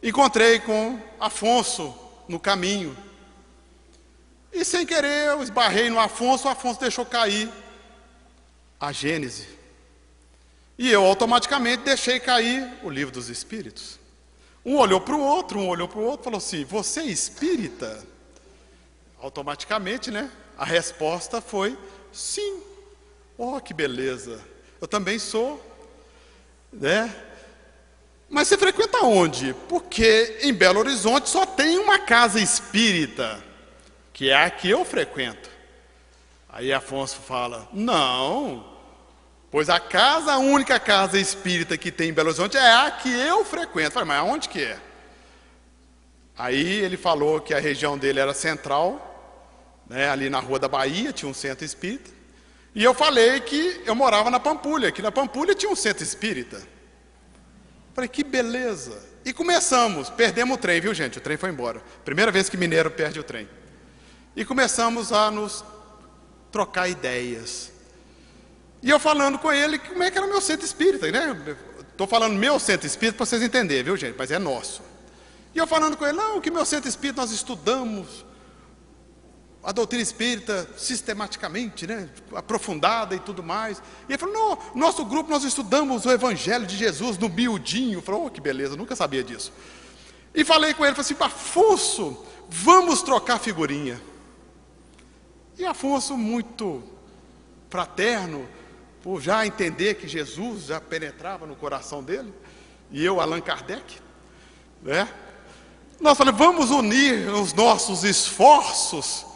Encontrei com Afonso no caminho. E sem querer eu esbarrei no Afonso, o Afonso deixou cair a Gênese. E eu automaticamente deixei cair o Livro dos Espíritos. Um olhou para o outro, falou assim: você é espírita? Automaticamente, a resposta foi sim. Oh, que beleza, eu também sou, Mas você frequenta onde? Porque em Belo Horizonte só tem uma casa espírita, que é a que eu frequento. Aí Afonso fala: não, pois a única casa espírita que tem em Belo Horizonte é a que eu frequento. Eu falei: mas aonde que é? Aí ele falou que a região dele era central, ali na Rua da Bahia tinha um centro espírita. E eu falei que eu morava na Pampulha, que na Pampulha tinha um centro espírita. Falei, que beleza. E começamos, perdemos o trem, viu gente? O trem foi embora. Primeira vez que mineiro perde o trem. E começamos a nos trocar ideias. E eu falando com ele, como é que era o meu centro espírita, né? Estou falando meu centro espírita para vocês entenderem, viu gente? Mas é nosso. E eu falando com ele, não, que meu centro espírita nós estudamos a doutrina espírita sistematicamente, né? Aprofundada e tudo mais. E ele falou, não, nosso grupo nós estudamos o Evangelho de Jesus no miudinho. Eu falei, oh, que beleza, nunca sabia disso. E falei com ele, falei assim, Afonso, vamos trocar figurinha. E Afonso, muito fraterno, por já entender que Jesus já penetrava no coração dele, e eu, Allan Kardec, né? Nós falamos, vamos unir os nossos esforços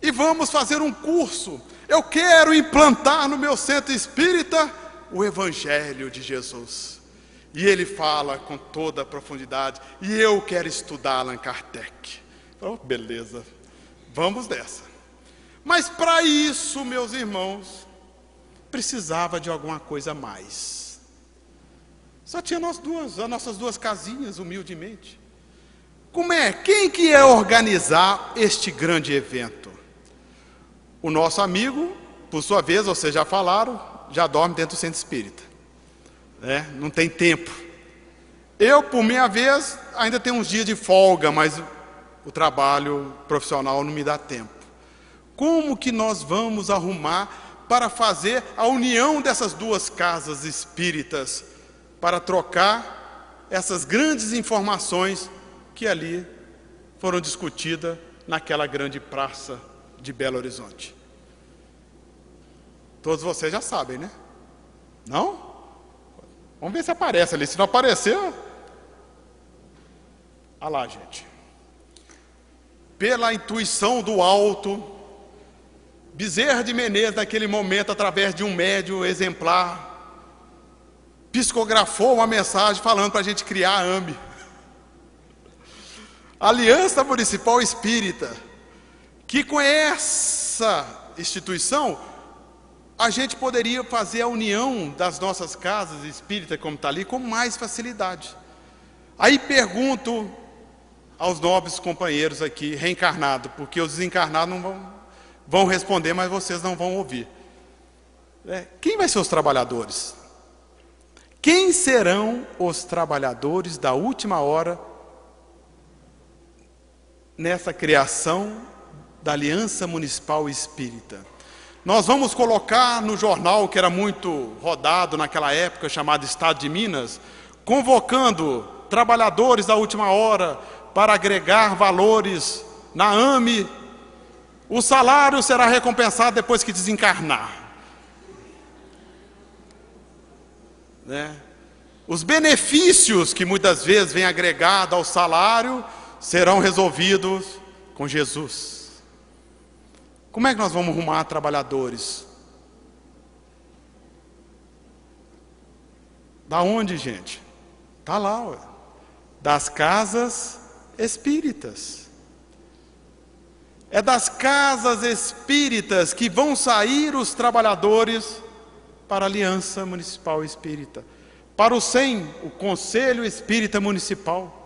e vamos fazer um curso. Eu quero implantar no meu centro espírita o Evangelho de Jesus. E ele fala com toda a profundidade, e eu quero estudar Allan Kardec. Oh, beleza, vamos nessa. Mas para isso, meus irmãos, precisava de alguma coisa a mais. Só tinha as nossas duas casinhas, humildemente. Como é? Quem que ia organizar este grande evento? O nosso amigo, por sua vez, vocês já falaram, já dorme dentro do centro espírita, né? Não tem tempo. Eu, por minha vez, ainda tenho uns dias de folga, mas o trabalho profissional não me dá tempo. Como que nós vamos arrumar para fazer a união dessas duas casas espíritas, para trocar essas grandes informações que ali foram discutidas naquela grande praça de Belo Horizonte? Todos vocês já sabem, né? Não? Vamos ver se aparece ali. Se não aparecer, olha lá, gente. Pela intuição do alto, Bezerra de Menezes, naquele momento, através de um médium exemplar, psicografou uma mensagem falando para a gente criar a AME, Aliança Municipal Espírita, que com essa instituição a gente poderia fazer a união das nossas casas espíritas, como está ali, com mais facilidade. Aí pergunto aos nobres companheiros aqui, reencarnados, porque os desencarnados não vão responder, mas vocês não vão ouvir. Quem vai ser os trabalhadores? Quem serão os trabalhadores da última hora nessa criação da Aliança Municipal Espírita? Nós vamos colocar no jornal, que era muito rodado naquela época, chamado Estado de Minas, convocando trabalhadores da última hora para agregar valores na AME. O salário será recompensado depois que desencarnar, né? Os benefícios que muitas vezes vêm agregados ao salário serão resolvidos com Jesus. Como é que nós vamos arrumar trabalhadores? Da onde, gente? Está lá, ué. Das casas espíritas. É das casas espíritas que vão sair os trabalhadores para a Aliança Municipal Espírita, para o SEM, o Conselho Espírita Municipal.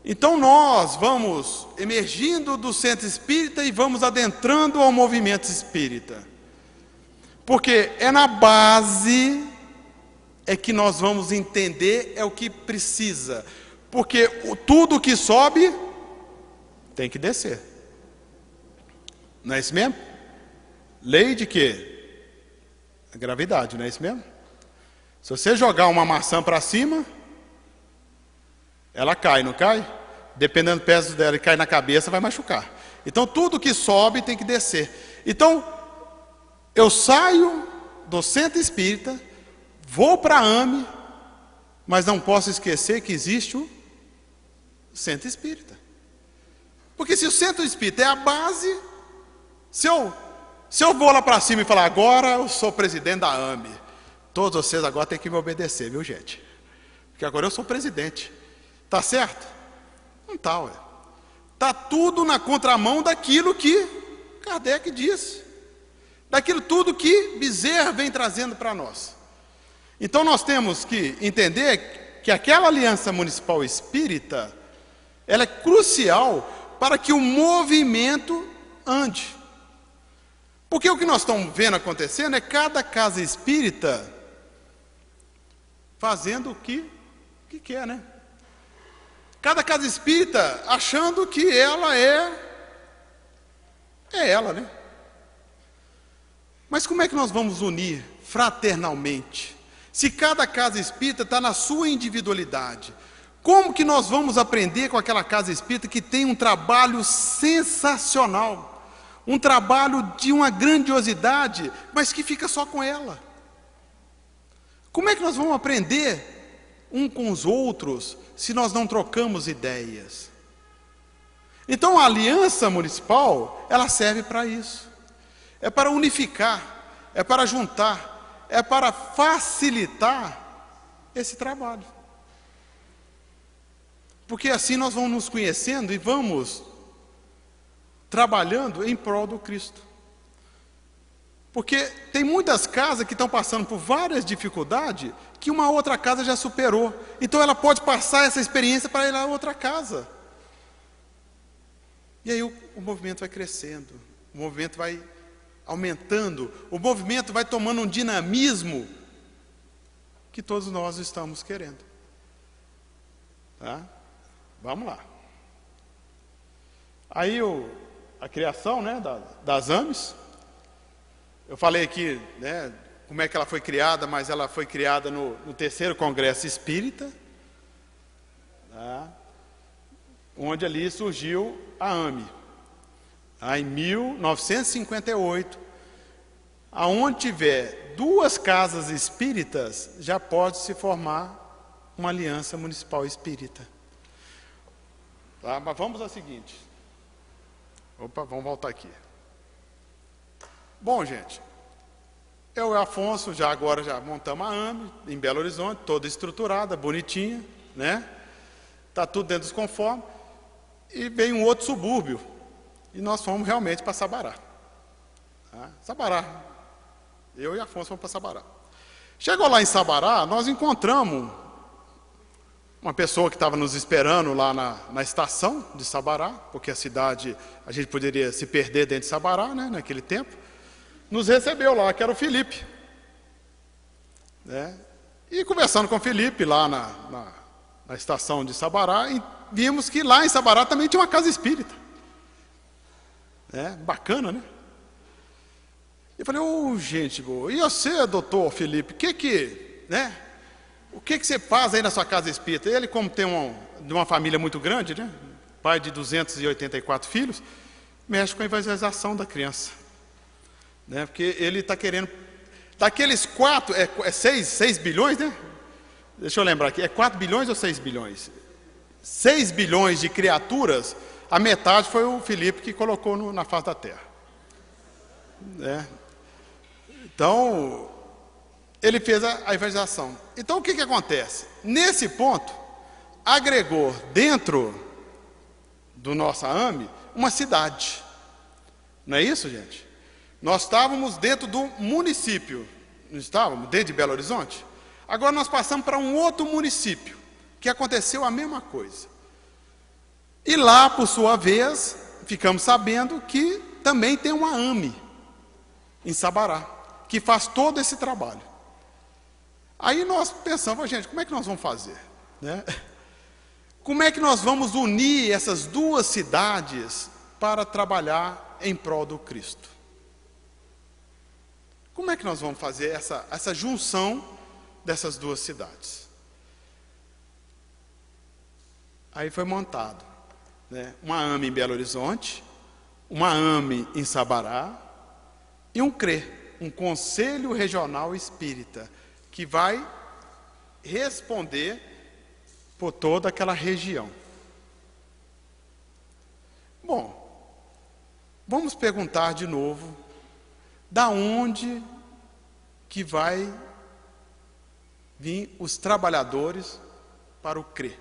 Então nós vamos emergindo do centro espírita e vamos adentrando ao movimento espírita, porque é na base que nós vamos entender o que precisa, porque tudo que sobe tem que descer. Não é isso mesmo? Lei de quê? A gravidade, não é isso mesmo? Se você jogar uma maçã para cima, ela cai, não cai? Dependendo do peso dela e cai na cabeça, vai machucar. Então tudo que sobe tem que descer. Então eu saio do centro espírita, vou para a AME, mas não posso esquecer que existe o centro espírita. Porque se o centro espírita é a base, se eu vou lá para cima e falar, agora eu sou presidente da AME, todos vocês agora têm que me obedecer, viu gente? Porque agora eu sou presidente. Está certo? Não está, ué. Está tudo na contramão daquilo que Kardec disse, daquilo tudo que Bezerra vem trazendo para nós. Então nós temos que entender que aquela aliança municipal espírita, ela é crucial para que o movimento ande. Porque o que nós estamos vendo acontecendo é cada casa espírita fazendo o que quer, né? Cada casa espírita achando que ela é ela, né? Mas como é que nós vamos unir fraternalmente? Se cada casa espírita está na sua individualidade, como que nós vamos aprender com aquela casa espírita que tem um trabalho sensacional, um trabalho de uma grandiosidade, mas que fica só com ela? Como é que nós vamos aprender um com os outros se nós não trocamos ideias? Então a aliança municipal, ela serve para isso. É para unificar, é para juntar, é para facilitar esse trabalho. Porque assim nós vamos nos conhecendo e vamos trabalhando em prol do Cristo. Porque tem muitas casas que estão passando por várias dificuldades que uma outra casa já superou. Então ela pode passar essa experiência para ir a outra casa. E aí o movimento vai crescendo, o movimento vai aumentando, o movimento vai tomando um dinamismo que todos nós estamos querendo. Tá? Vamos lá. Aí a criação, né, das AMES, eu falei aqui, né, como é que ela foi criada, mas ela foi criada no 3º Congresso Espírita, tá? Onde ali surgiu a AME. Em 1958, aonde tiver 2 casas espíritas, já pode se formar uma aliança municipal espírita. Tá? Mas vamos ao seguinte. Vamos voltar aqui. Bom, gente, eu e o Afonso já montamos a AME em Belo Horizonte, toda estruturada, bonitinha, né? Está tudo dentro dos conformes. E veio um outro subúrbio. E nós fomos realmente para Sabará. Tá? Sabará. Eu e Afonso fomos para Sabará. Chegou lá em Sabará, nós encontramos uma pessoa que estava nos esperando lá na estação de Sabará, porque a cidade, a gente poderia se perder dentro de Sabará, né, naquele tempo. Nos recebeu lá, que era o Felipe. Né? E conversando com o Felipe lá na estação de Sabará, e vimos que lá em Sabará também tinha uma casa espírita. Bacana, né? Eu falei, gente boa, e você, doutor Felipe, o que você faz aí na sua casa espírita? Ele, como tem uma família muito grande, né? Pai de 284 filhos, mexe com a evangelização da criança. Né? Porque ele está querendo, daqueles 6 bilhões, né? Deixa eu lembrar aqui, 4 bilhões ou 6 bilhões? 6 bilhões de criaturas, a metade foi o Felipe que colocou na face da terra. Né? Então, ele fez a evangelização. Então, o que acontece? Nesse ponto, agregou dentro do nossa AME uma cidade. Não é isso, gente? Nós estávamos dentro do município, não estávamos? Dentro de Belo Horizonte. Agora nós passamos para um outro município, que aconteceu a mesma coisa. E lá, por sua vez, ficamos sabendo que também tem uma AME em Sabará, que faz todo esse trabalho. Aí nós pensamos, gente, como é que nós vamos fazer? Né? Como é que nós vamos unir essas 2 cidades para trabalhar em prol do Cristo? Como é que nós vamos fazer essa junção dessas 2 cidades? Aí foi montado, né, uma AME em Belo Horizonte, uma AME em Sabará e um CRE, um Conselho Regional Espírita, que vai responder por toda aquela região. Bom, vamos perguntar de novo, da onde que vai vir os trabalhadores para o CRE?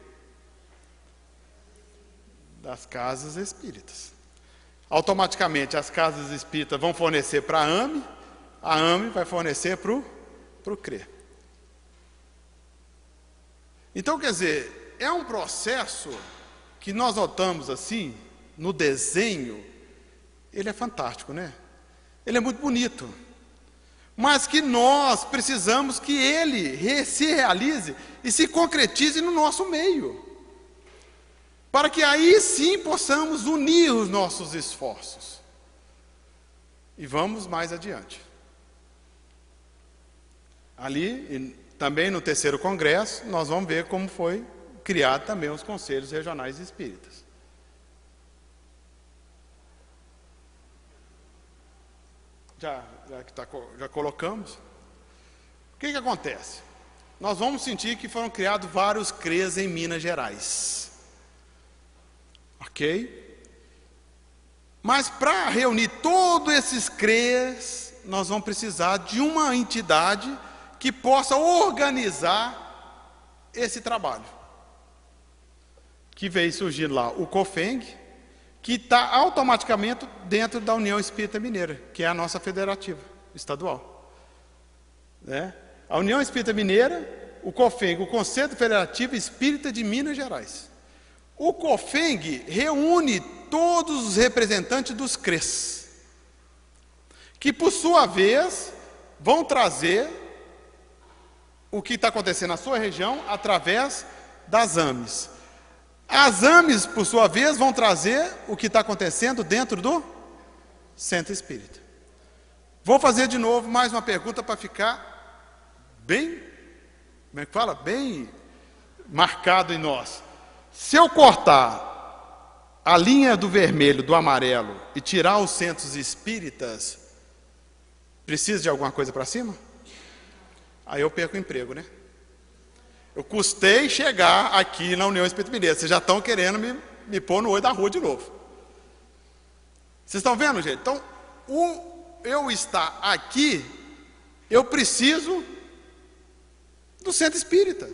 Das casas espíritas. Automaticamente as casas espíritas vão fornecer para a AME vai fornecer para o CRE. Então, quer dizer, é um processo que nós notamos assim, no desenho, ele é fantástico, né? Ele é muito bonito. Mas que nós precisamos que ele se realize e se concretize no nosso meio. Para que aí sim possamos unir os nossos esforços. E vamos mais adiante. Ali, também no terceiro congresso, nós vamos ver como foi criado também os conselhos regionais espíritas. Já colocamos. O que acontece? Nós vamos sentir que foram criados vários CREs em Minas Gerais. Ok? Mas para reunir todos esses CREs, nós vamos precisar de uma entidade que possa organizar esse trabalho. Que veio surgir lá o COFENG, que está automaticamente dentro da União Espírita Mineira, que é a nossa federativa estadual. Né? A União Espírita Mineira, o COFENG, o Conselho Federativo Espírita de Minas Gerais. O COFENG reúne todos os representantes dos CREs, que por sua vez vão trazer o que está acontecendo na sua região através das AMES. As AMES, por sua vez, vão trazer o que está acontecendo dentro do Centro Espírita. Vou fazer de novo mais uma pergunta para ficar bem, como é que fala? Bem marcado em nós. Se eu cortar a linha do vermelho, do amarelo, e tirar os centros espíritas, precisa de alguma coisa para cima? Aí eu perco o emprego, né? Eu custei chegar aqui na União Espírita Mineira. Vocês já estão querendo me pôr no olho da rua de novo. Vocês estão vendo, gente? Então, eu estar aqui, eu preciso do Centro Espírita.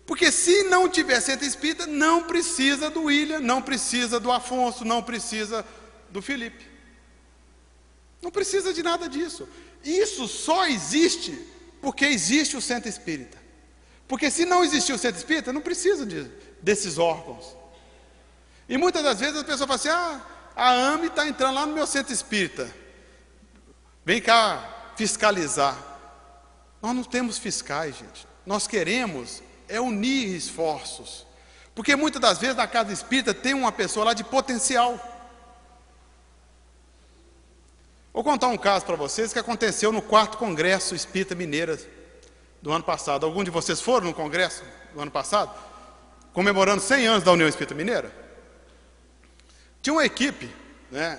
Porque se não tiver Centro Espírita, não precisa do William, não precisa do Afonso, não precisa do Felipe. Não precisa de nada disso. Isso só existe porque existe o Centro Espírita. Porque se não existir o Centro Espírita, não precisa desses órgãos. E muitas das vezes as pessoas falam assim, a AME está entrando lá no meu Centro Espírita. Vem cá fiscalizar. Nós não temos fiscais, gente. Nós queremos unir esforços. Porque muitas das vezes na casa espírita tem uma pessoa lá de potencial. Vou contar um caso para vocês que aconteceu no 4º Congresso Espírita Mineira do ano passado. Algum de vocês foram no congresso do ano passado? Comemorando 100 anos da União Espírita Mineira? Tinha uma equipe, né?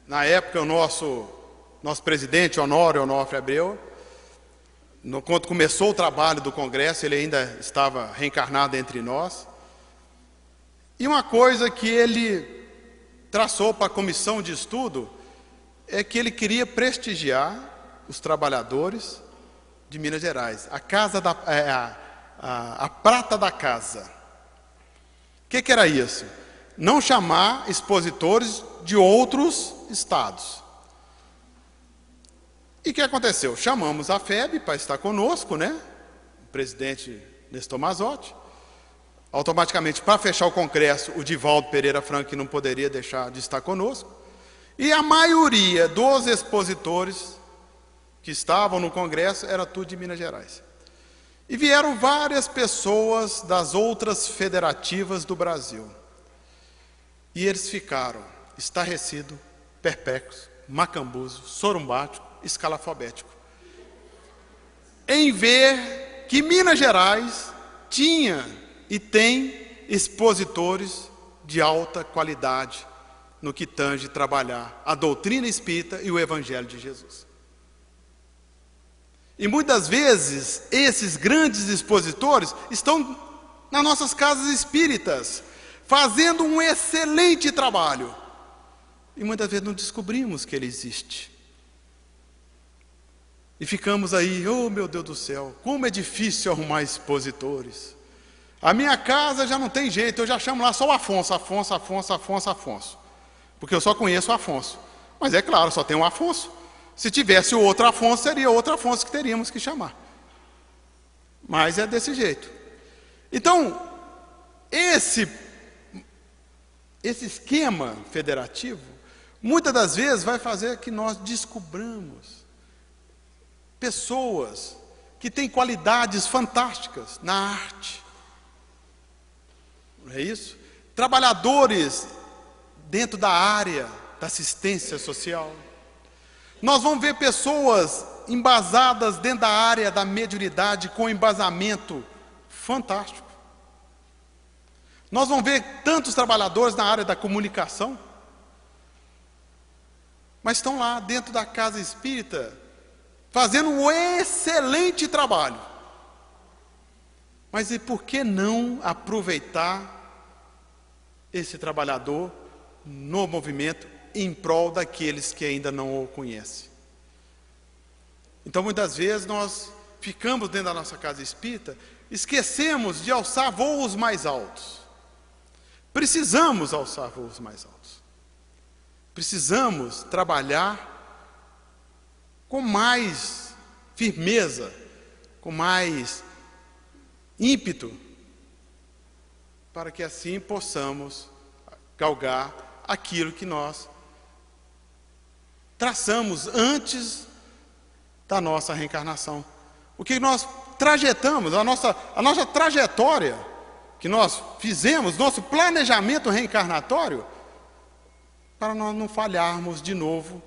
Na época o nosso presidente, Honório Onofre Abreu, quando começou o trabalho do congresso, ele ainda estava reencarnado entre nós. E uma coisa que ele traçou para a comissão de estudo é que ele queria prestigiar os trabalhadores de Minas Gerais, a prata da casa. O que era isso? Não chamar expositores de outros estados. E o que aconteceu? Chamamos a FEB para estar conosco, né? O presidente Nestor Mazotti. Automaticamente, para fechar o congresso, o Divaldo Pereira Franco, que não poderia deixar de estar conosco. E a maioria dos expositores que estavam no congresso era tudo de Minas Gerais. E vieram várias pessoas das outras federativas do Brasil. E eles ficaram estarrecidos, perplexos, macambuzos, sorumbáticos, escalafobéticos, em ver que Minas Gerais tinha e tem expositores de alta qualidade no que tange trabalhar a doutrina espírita e o Evangelho de Jesus. E muitas vezes esses grandes expositores estão nas nossas casas espíritas, fazendo um excelente trabalho. E muitas vezes não descobrimos que ele existe. E ficamos aí, oh meu Deus do céu, como é difícil arrumar expositores. A minha casa já não tem jeito, eu já chamo lá só o Afonso. Porque eu só conheço o Afonso. Mas é claro, só tem um Afonso. Se tivesse o outro Afonso, seria outro Afonso que teríamos que chamar. Mas é desse jeito. Então, esse esquema federativo, muitas das vezes, vai fazer que nós descobramos pessoas que têm qualidades fantásticas na arte. Não é isso? Trabalhadores dentro da área da assistência social. Nós vamos ver pessoas embasadas dentro da área da mediunidade com embasamento fantástico. Nós vamos ver tantos trabalhadores na área da comunicação, mas estão lá dentro da casa espírita, fazendo um excelente trabalho. Mas e por que não aproveitar esse trabalhador no movimento em prol daqueles que ainda não o conhecem? Então, muitas vezes, nós ficamos dentro da nossa casa espírita, esquecemos de alçar voos mais altos. Precisamos alçar voos mais altos. Precisamos trabalhar com mais firmeza, com mais ímpeto, para que assim possamos galgar aquilo que nós traçamos antes da nossa reencarnação. O que nós trajetamos, a nossa trajetória que nós fizemos, nosso planejamento reencarnatório, para nós não falharmos de novo,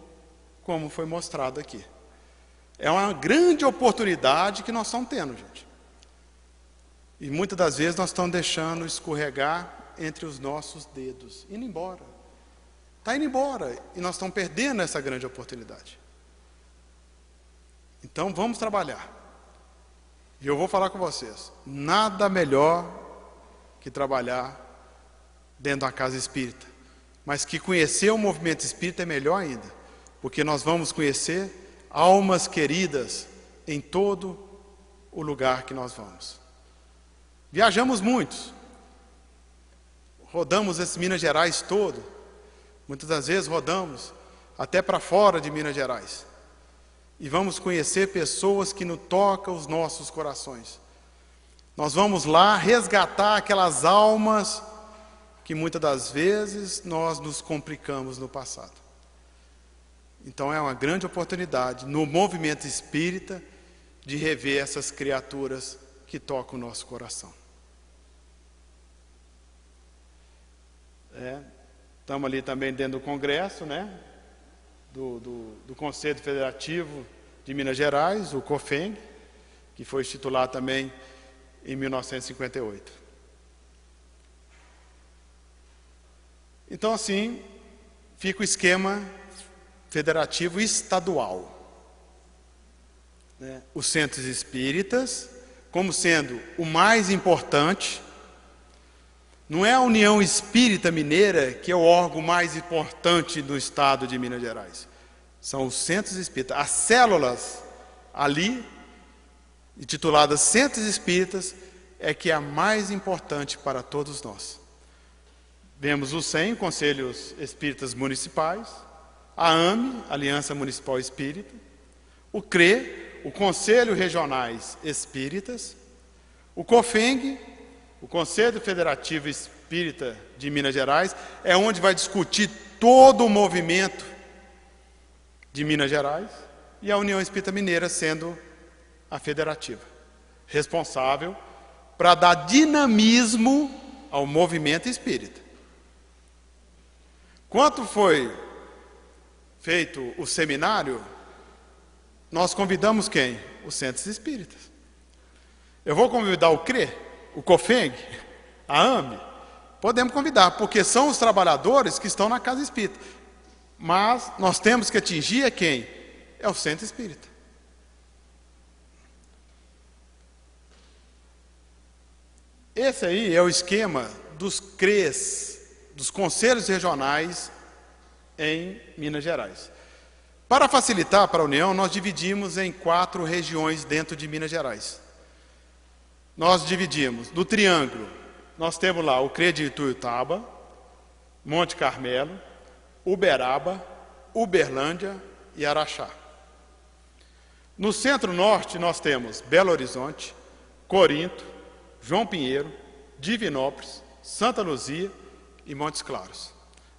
como foi mostrado aqui. É uma grande oportunidade que nós estamos tendo, gente. E muitas das vezes nós estamos deixando escorregar entre os nossos dedos, indo embora. Está indo embora, e nós estamos perdendo essa grande oportunidade. Então vamos trabalhar. E eu vou falar com vocês, nada melhor que trabalhar dentro da casa espírita, mas que conhecer o movimento espírita é melhor ainda, porque nós vamos conhecer almas queridas em todo o lugar que nós vamos. Viajamos muitos, rodamos esse Minas Gerais todo, muitas das vezes rodamos até para fora de Minas Gerais, e vamos conhecer pessoas que nos tocam os nossos corações. Nós vamos lá resgatar aquelas almas que muitas das vezes nós nos complicamos no passado. Então é uma grande oportunidade no movimento espírita de rever essas criaturas que tocam o nosso coração. Estamos ali também dentro do Congresso, né? Do Conselho Federativo de Minas Gerais, o COFENG, que foi instituído também em 1958. Então, assim, fica o esquema federativo estadual. Os centros espíritas, como sendo o mais importante, não é a União Espírita Mineira que é o órgão mais importante do estado de Minas Gerais. São os centros espíritas. As células ali, intituladas Centros Espíritas, é que é a mais importante para todos nós. Vemos os 100 Conselhos Espíritas Municipais, a AME, Aliança Municipal Espírita, o CRE, o Conselho Regionais Espíritas, o COFENG, o Conselho Federativo Espírita de Minas Gerais, é onde vai discutir todo o movimento de Minas Gerais, e a União Espírita Mineira sendo a federativa, responsável para dar dinamismo ao movimento espírita. Quando foi feito o seminário, nós convidamos quem? Os centros espíritas. Eu vou convidar o CRE, o COFENG, a AME, podemos convidar, porque são os trabalhadores que estão na casa espírita. Mas nós temos que atingir quem? É o centro espírita. Esse aí é o esquema dos CREs, dos Conselhos Regionais em Minas Gerais. Para facilitar para a União, nós dividimos em 4 regiões dentro de Minas Gerais. Nós dividimos, no Triângulo, nós temos lá o CRE de Ituiutaba, Monte Carmelo, Uberaba, Uberlândia e Araxá. No Centro-Norte, nós temos Belo Horizonte, Corinto, João Pinheiro, Divinópolis, Santa Luzia e Montes Claros.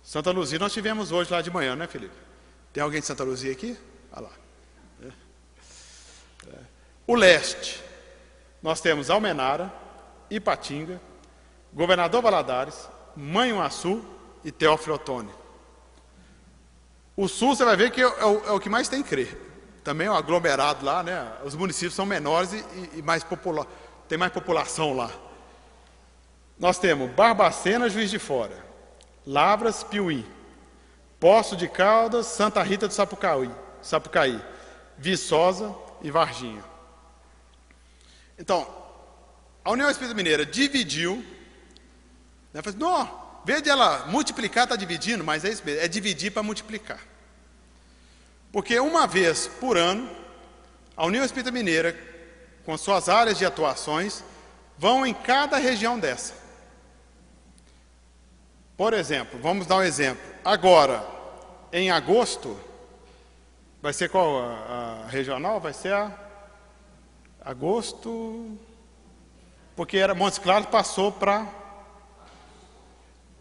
Santa Luzia nós tivemos hoje lá de manhã, né, Felipe? Tem alguém de Santa Luzia aqui? Olha lá. O leste, nós temos Almenara, Ipatinga, Governador Valadares, Manhuaçu e Teófilo Otoni. O sul você vai ver que é o que mais tem crer. Também é um aglomerado lá, né? Os municípios são menores e mais tem mais população lá. Nós temos Barbacena, Juiz de Fora, Lavras, Piuí, Poço de Caldas, Santa Rita do Sapucaí, Viçosa e Varginha. Então, a União Espírita Mineira dividiu, né? Falei, não, em vez de ela multiplicar, está dividindo, mas é isso mesmo, é dividir para multiplicar. Porque uma vez por ano, a União Espírita Mineira, com suas áreas de atuações, vão em cada região dessa. Por exemplo, vamos dar um exemplo. Agora, em agosto, vai ser qual a regional? Vai ser a agosto, porque era Montes Claros, passou para...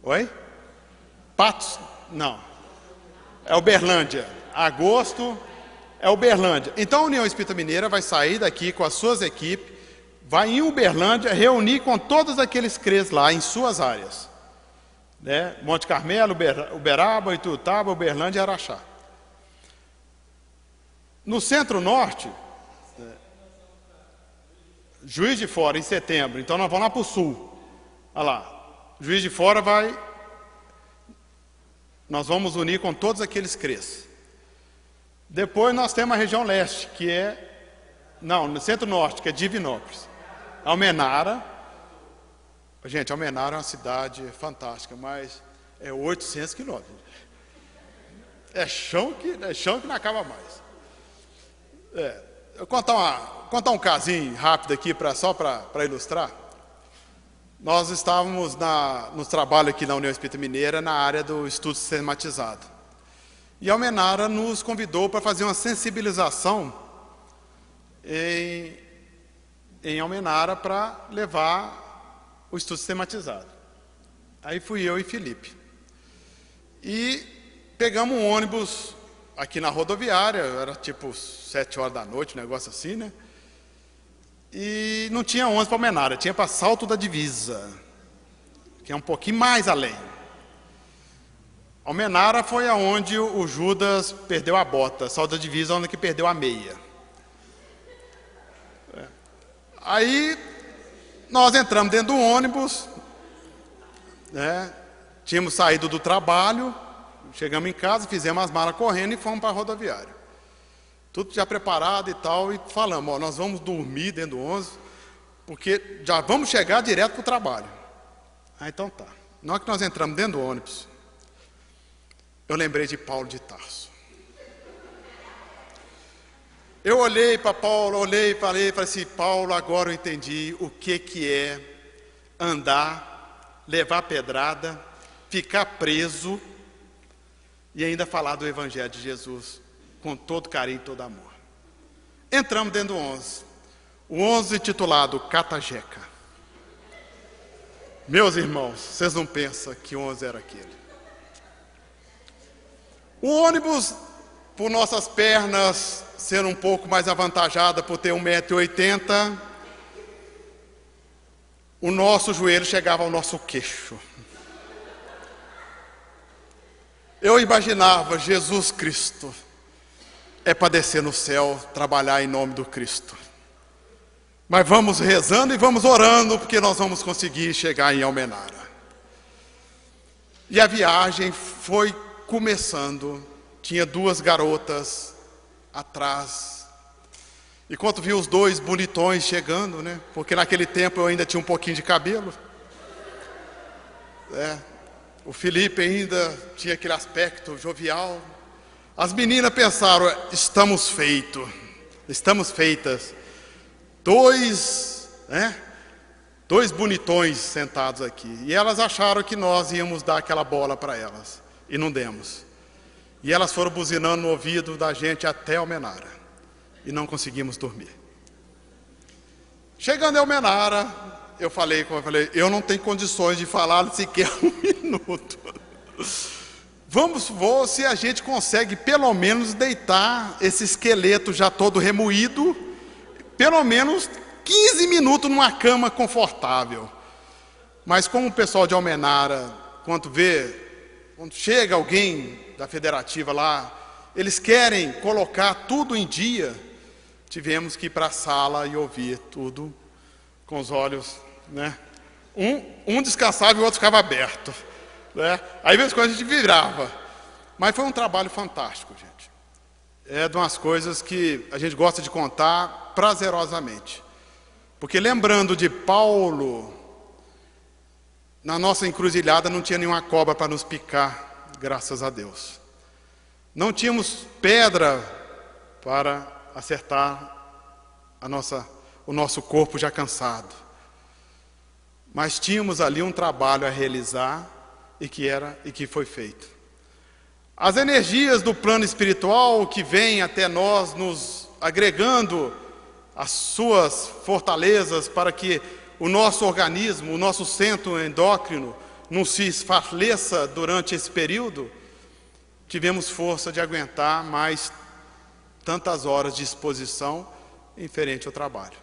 Oi? Patos? Não. É Uberlândia. Agosto é Uberlândia. Então a União Espírita Mineira vai sair daqui com as suas equipes, vai em Uberlândia reunir com todos aqueles CREs lá em suas áreas, né? Monte Carmelo, Uberaba, Ituiutaba, Uberlândia e Araxá. No centro-norte, Juiz de Fora, em setembro, então nós vamos lá para o sul. Olha lá, Juiz de Fora nós vamos unir com todos aqueles CREs. Depois nós temos a região leste, que é... Não, no centro-norte, que é Divinópolis. Almenara. Gente, Almenara é uma cidade fantástica, mas é 800 quilômetros. É chão que não acaba mais. Eu contar um casinho rápido aqui, só para ilustrar. Nós estávamos nos trabalhos aqui na União Espírita Mineira, na área do estudo sistematizado. E a Almenara nos convidou para fazer uma sensibilização em Almenara para levar o estudo sistematizado. Aí fui eu e Felipe. E pegamos um ônibus aqui na rodoviária, era tipo 7 horas da noite, um negócio assim, né? E não tinha ônibus para Almenara, tinha para Salto da Divisa, que é um pouquinho mais além. Almenara foi aonde o Judas perdeu a bota, Salto da Divisa é onde que perdeu a meia. Aí nós entramos dentro do ônibus, né? Tínhamos saído do trabalho, chegamos em casa, fizemos as malas correndo e fomos para a rodoviária. Tudo já preparado e tal, e falamos, ó, nós vamos dormir dentro do ônibus, porque já vamos chegar direto para o trabalho. Então tá. Na hora que nós entramos dentro do ônibus, eu lembrei de Paulo de Tarso. Eu olhei para Paulo, falei assim, Paulo, agora eu entendi o que é andar, levar pedrada, ficar preso e ainda falar do Evangelho de Jesus com todo carinho e todo amor. Entramos dentro do 11. O 11 titulado Catajeca. Meus irmãos, vocês não pensam que 11 era aquele. O ônibus, por nossas pernas ser um pouco mais avantajada por ter 1,80 m, o nosso joelho chegava ao nosso queixo. Eu imaginava Jesus Cristo é para descer no céu, trabalhar em nome do Cristo. Mas vamos rezando e vamos orando, porque nós vamos conseguir chegar em Almenara. E a viagem foi começando, tinha 2 garotas atrás. E quando vi os 2 bonitões chegando, né? Porque naquele tempo eu ainda tinha um pouquinho de cabelo. O Felipe ainda tinha aquele aspecto jovial. As meninas pensaram, estamos feitas. 2 bonitões sentados aqui. E elas acharam que nós íamos dar aquela bola para elas. E não demos. E elas foram buzinando no ouvido da gente até Almenara. E não conseguimos dormir. Chegando em Almenara, eu falei, eu não tenho condições de falar sequer um minuto. Vamos ver se a gente consegue pelo menos deitar esse esqueleto já todo remoído, pelo menos 15 minutos numa cama confortável. Mas como o pessoal de Almenara, quando chega alguém da federativa lá, eles querem colocar tudo em dia, tivemos que ir para a sala e ouvir tudo com os olhos, né? Um descansava e o outro ficava aberto, né? Aí, às vezes, quando a gente virava. Mas foi um trabalho fantástico, gente. É de umas coisas que a gente gosta de contar prazerosamente. Porque lembrando de Paulo, na nossa encruzilhada não tinha nenhuma cobra para nos picar, graças a Deus. Não tínhamos pedra para acertar o nosso corpo já cansado. Mas tínhamos ali um trabalho a realizar e que foi feito. As energias do plano espiritual que vêm até nós, nos agregando as suas fortalezas para que o nosso organismo, o nosso centro endócrino não se esfareleça durante esse período, tivemos força de aguentar mais tantas horas de exposição em frente ao trabalho.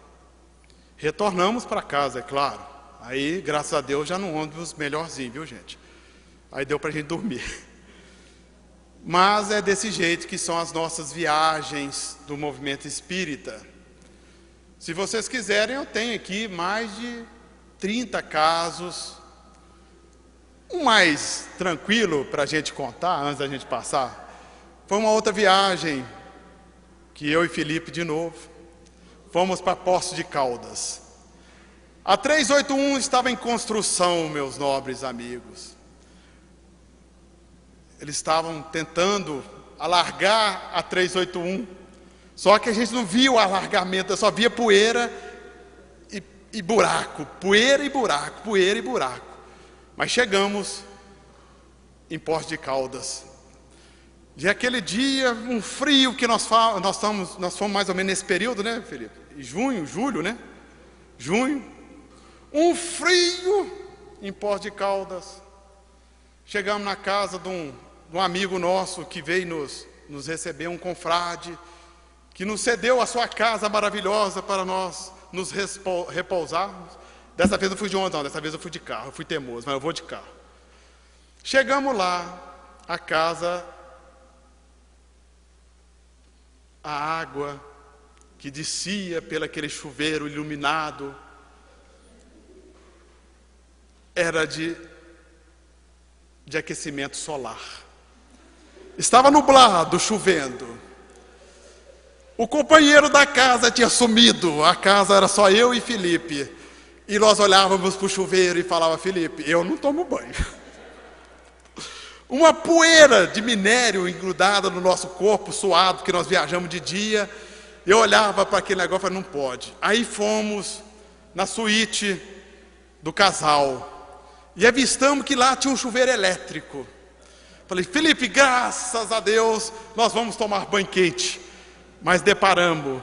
Retornamos para casa, é claro. Aí, graças a Deus, já no ônibus melhorzinho, viu, gente? Aí deu para a gente dormir. Mas é desse jeito que são as nossas viagens do movimento espírita. Se vocês quiserem, eu tenho aqui mais de 30 casos. Um mais tranquilo para a gente contar, antes da gente passar, foi uma outra viagem que eu e Felipe, de novo, fomos para Poços de Caldas. A 381 estava em construção, meus nobres amigos. Eles estavam tentando alargar a 381, só que a gente não via o alargamento, eu só via poeira e buraco, poeira e buraco, poeira e buraco. Mas chegamos em Poços de Caldas. E aquele dia, um frio que nós fomos mais ou menos nesse período, né, Felipe? Julho, né? Junho. Um frio em Poços de Caldas. Chegamos na casa de um amigo nosso que veio nos receber, um confrade, que nos cedeu a sua casa maravilhosa para nós nos repousarmos. Dessa vez eu fui de ônibus, não, dessa vez eu fui de carro, eu fui teimoso, mas eu vou de carro. Chegamos lá, a casa, a água que descia pelo aquele chuveiro iluminado, era de aquecimento solar. Estava nublado, chovendo. O companheiro da casa tinha sumido, a casa era só eu e Felipe. E nós olhávamos para o chuveiro e falava: Felipe, eu não tomo banho. Uma poeira de minério engrudada no nosso corpo, suado, porque nós viajamos de dia. Eu olhava para aquele negócio e falava: não pode. Aí fomos na suíte do casal e avistamos que lá tinha um chuveiro elétrico. Falei: Felipe, graças a Deus, nós vamos tomar banho quente. Mas deparamos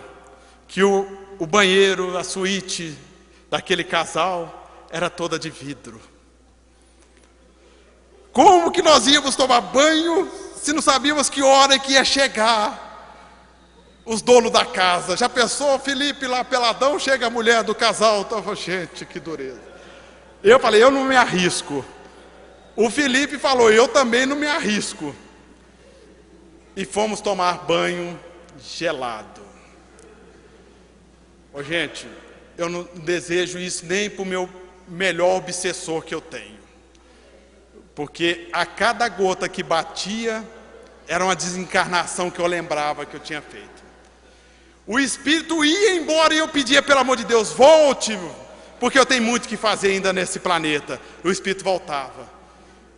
que o banheiro, a suíte daquele casal era toda de vidro. Como que nós íamos tomar banho se não sabíamos que hora que ia chegar os donos da casa? Já pensou, Felipe lá peladão, chega a mulher do casal, então, gente, que dureza. Eu falei: eu não me arrisco. O Felipe falou: eu também não me arrisco. E fomos tomar banho gelado. Ô, gente, eu não desejo isso nem para o meu melhor obsessor que eu tenho. Porque a cada gota que batia, era uma desencarnação que eu lembrava que eu tinha feito. O espírito ia embora e eu pedia: pelo amor de Deus, volte, porque eu tenho muito que fazer ainda nesse planeta. O espírito voltava.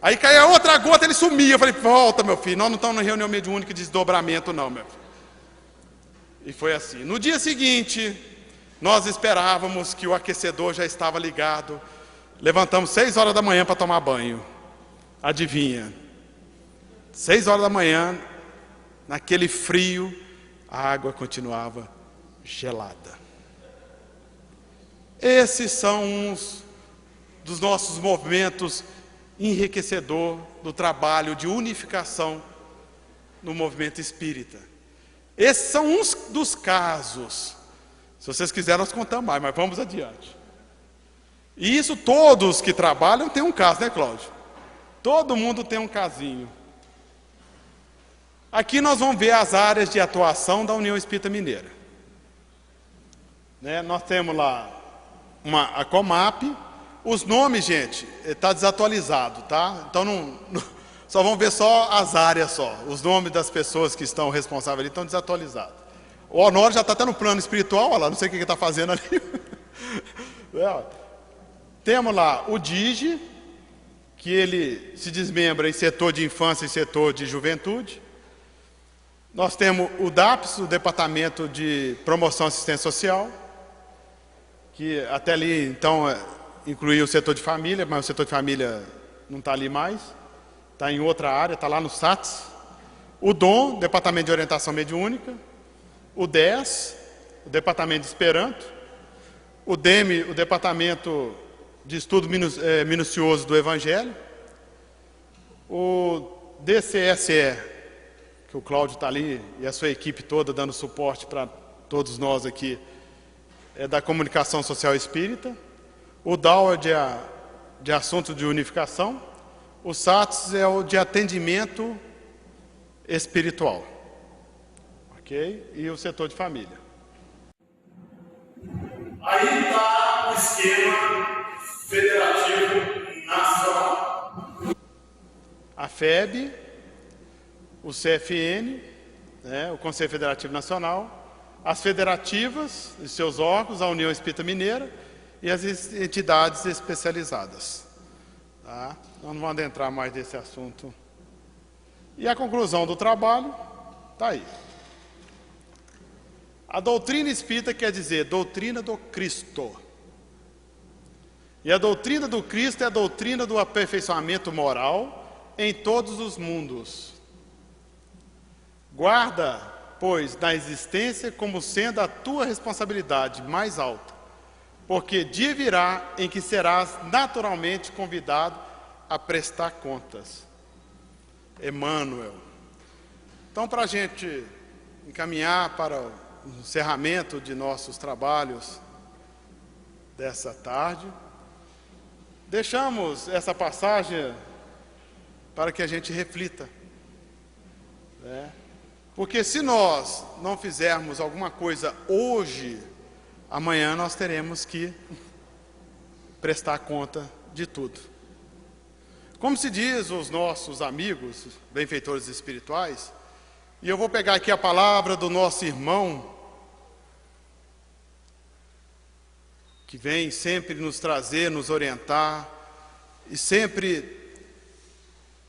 Aí caía outra gota, ele sumia. Eu falei: volta, meu filho, nós não estamos na reunião mediúnica de desdobramento não, meu filho. E foi assim. No dia seguinte, nós esperávamos que o aquecedor já estava ligado. Levantamos 6 horas da manhã para tomar banho. Adivinha? 6 horas da manhã, naquele frio, a água continuava gelada. Esses são uns dos nossos movimentos enriquecedor do trabalho de unificação no movimento espírita. Esses são uns dos casos. Se vocês quiserem, nós contamos mais, mas vamos adiante. E isso todos que trabalham têm um caso, né, Cláudio? Todo mundo tem um casinho. Aqui nós vamos ver as áreas de atuação da União Espírita Mineira. Nós temos lá a Comap. Os nomes, gente, está desatualizado, tá? Então só vamos ver só as áreas só. Os nomes das pessoas que estão responsáveis ali estão desatualizados. O Honório já está até no plano espiritual, olha lá, não sei o que ele está fazendo ali. Temos lá o DIGE, que ele se desmembra em setor de infância e setor de juventude. Nós temos o DAPS, o Departamento de Promoção e Assistência Social, que até ali, então, incluía o setor de família, mas o setor de família não está ali mais, está em outra área, está lá no SATS. O DOM, Departamento de Orientação Mediúnica. O DES, o Departamento de Esperanto. O DEME, o Departamento de Estudo Minucioso do Evangelho. O DCSE, que o Cláudio está ali, e a sua equipe toda dando suporte para todos nós aqui, é da Comunicação Social Espírita. O DAO é de Assuntos de Unificação. O SATS é o de Atendimento Espiritual. Ok? E o setor de família. Aí está o esquema federativo nacional. A FEB, o CFN, o Conselho Federativo Nacional, as federativas e seus órgãos, a União Espírita Mineira e as entidades especializadas. Tá? Nós não vamos adentrar mais nesse assunto. E a conclusão do trabalho está aí. A doutrina espírita quer dizer doutrina do Cristo. E a doutrina do Cristo é a doutrina do aperfeiçoamento moral em todos os mundos. Guarda, pois, na existência como sendo a tua responsabilidade mais alta, porque dia virá em que serás naturalmente convidado a prestar contas. Emmanuel. Então, para a gente encaminhar para o encerramento de nossos trabalhos dessa tarde, deixamos essa passagem para que a gente reflita. Porque se nós não fizermos alguma coisa hoje, amanhã nós teremos que prestar conta de tudo. Como se diz os nossos amigos, benfeitores espirituais, e eu vou pegar aqui a palavra do nosso irmão, que vem sempre nos trazer, nos orientar, e sempre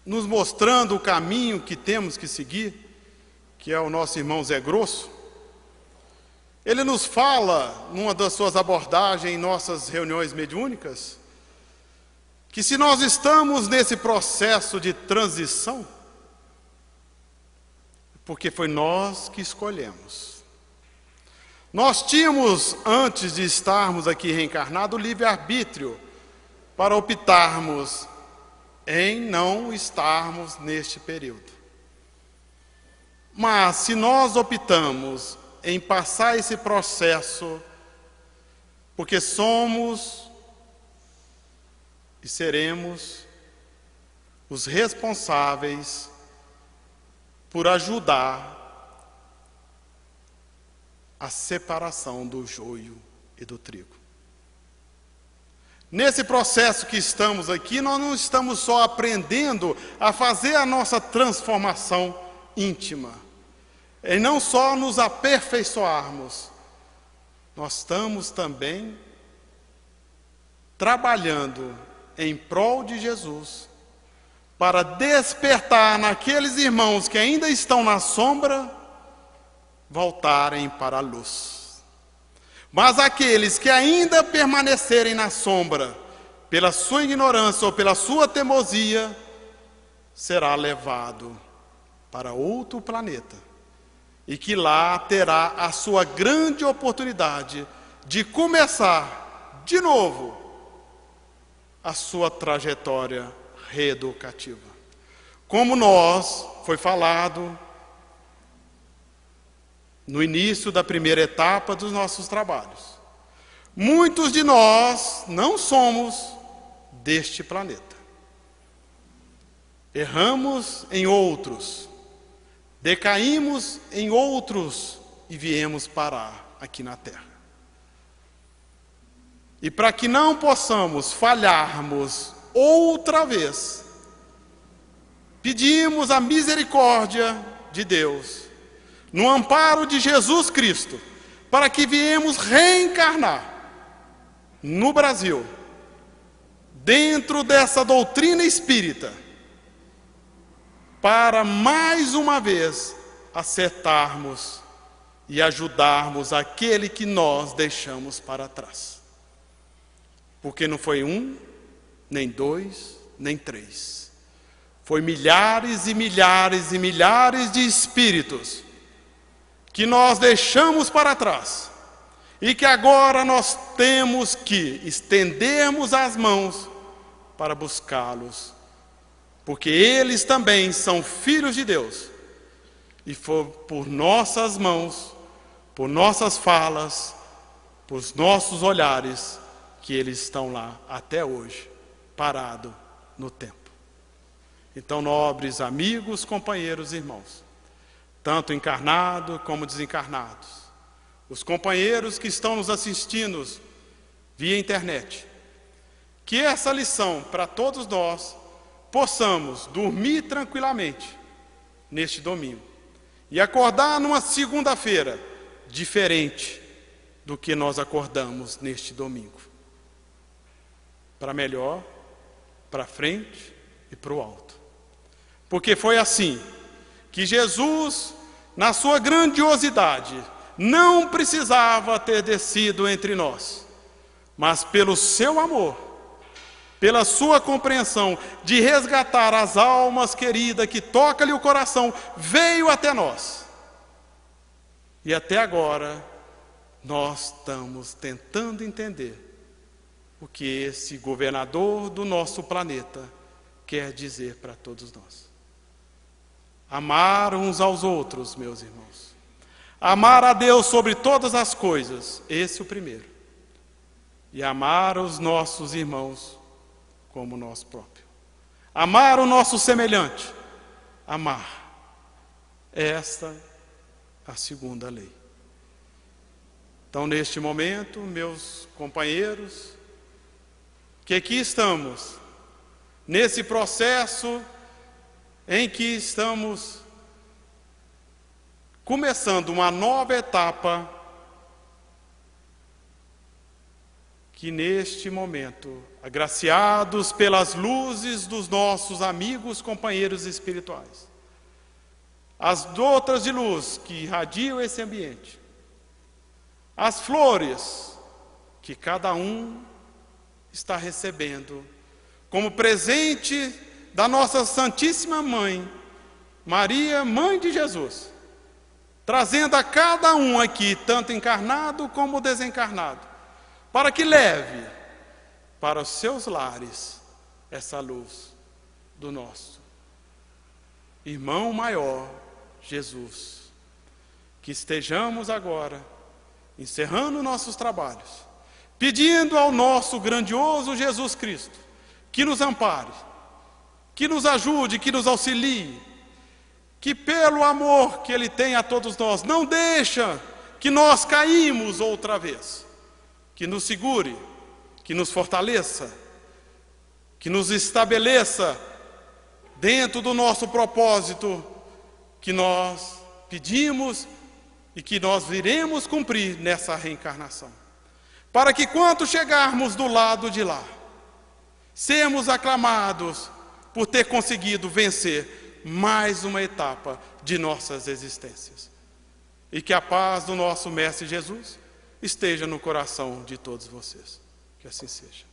nos mostrando o caminho que temos que seguir, que é o nosso irmão Zé Grosso. Ele nos fala, numa das suas abordagens em nossas reuniões mediúnicas, que se nós estamos nesse processo de transição, porque foi nós que escolhemos. Nós tínhamos, antes de estarmos aqui reencarnados, o livre-arbítrio para optarmos em não estarmos neste período. Mas se nós optamos em passar esse processo, porque somos e seremos os responsáveis por ajudar a separação do joio e do trigo. Nesse processo que estamos aqui, nós não estamos só aprendendo a fazer a nossa transformação íntima, e não só nos aperfeiçoarmos, nós estamos também trabalhando em prol de Jesus, para despertar naqueles irmãos que ainda estão na sombra, voltarem para a luz. Mas aqueles que ainda permanecerem na sombra, pela sua ignorância ou pela sua teimosia, será levado para outro planeta, e que lá terá a sua grande oportunidade de começar de novo a sua trajetória reeducativa. Como foi falado no início da primeira etapa dos nossos trabalhos, muitos de nós não somos deste planeta. Erramos em outros, decaímos em outros e viemos parar aqui na Terra. E para que não possamos falharmos outra vez, pedimos a misericórdia de Deus, no amparo de Jesus Cristo, para que viemos reencarnar no Brasil, dentro dessa doutrina espírita, para mais uma vez acertarmos e ajudarmos aquele que nós deixamos para trás. Porque não foi um, nem dois, nem três. Foi milhares e milhares e milhares de espíritos que nós deixamos para trás e que agora nós temos que estendermos as mãos para buscá-los, porque eles também são filhos de Deus, e foi por nossas mãos, por nossas falas, por nossos olhares, que eles estão lá até hoje, parados no tempo. Então, nobres amigos, companheiros e irmãos, tanto encarnados como desencarnados, os companheiros que estão nos assistindo via internet, que essa lição para todos nós possamos dormir tranquilamente neste domingo e acordar numa segunda-feira diferente do que nós acordamos neste domingo, para melhor, para frente e para o alto. Porque foi assim que Jesus, na sua grandiosidade, não precisava ter descido entre nós, mas pelo seu amor, pela sua compreensão de resgatar as almas queridas que toca-lhe o coração, veio até nós. E até agora nós estamos tentando entender o que esse governador do nosso planeta quer dizer para todos nós. Amar uns aos outros, meus irmãos. Amar a Deus sobre todas as coisas, esse é o primeiro. E amar os nossos irmãos como nós próprios. Amar o nosso semelhante. Amar. Esta é a segunda lei. Então, neste momento, meus companheiros, que aqui estamos, nesse processo em que estamos começando uma nova etapa, que neste momento, agraciados pelas luzes dos nossos amigos, companheiros espirituais, as doutas de luz que irradiam esse ambiente, as flores que cada um está recebendo como presente da nossa Santíssima Mãe, Maria, Mãe de Jesus, trazendo a cada um aqui, tanto encarnado como desencarnado, para que leve para os seus lares essa luz do nosso irmão maior, Jesus. Que estejamos agora encerrando nossos trabalhos, pedindo ao nosso grandioso Jesus Cristo que nos ampare, que nos ajude, que nos auxilie, que pelo amor que Ele tem a todos nós, não deixa que nós caímos outra vez, que nos segure, que nos fortaleça, que nos estabeleça dentro do nosso propósito que nós pedimos e que nós viremos cumprir nessa reencarnação. Para que quando chegarmos do lado de lá, sermos aclamados por ter conseguido vencer mais uma etapa de nossas existências. E que a paz do nosso Mestre Jesus esteja no coração de todos vocês. Que assim seja.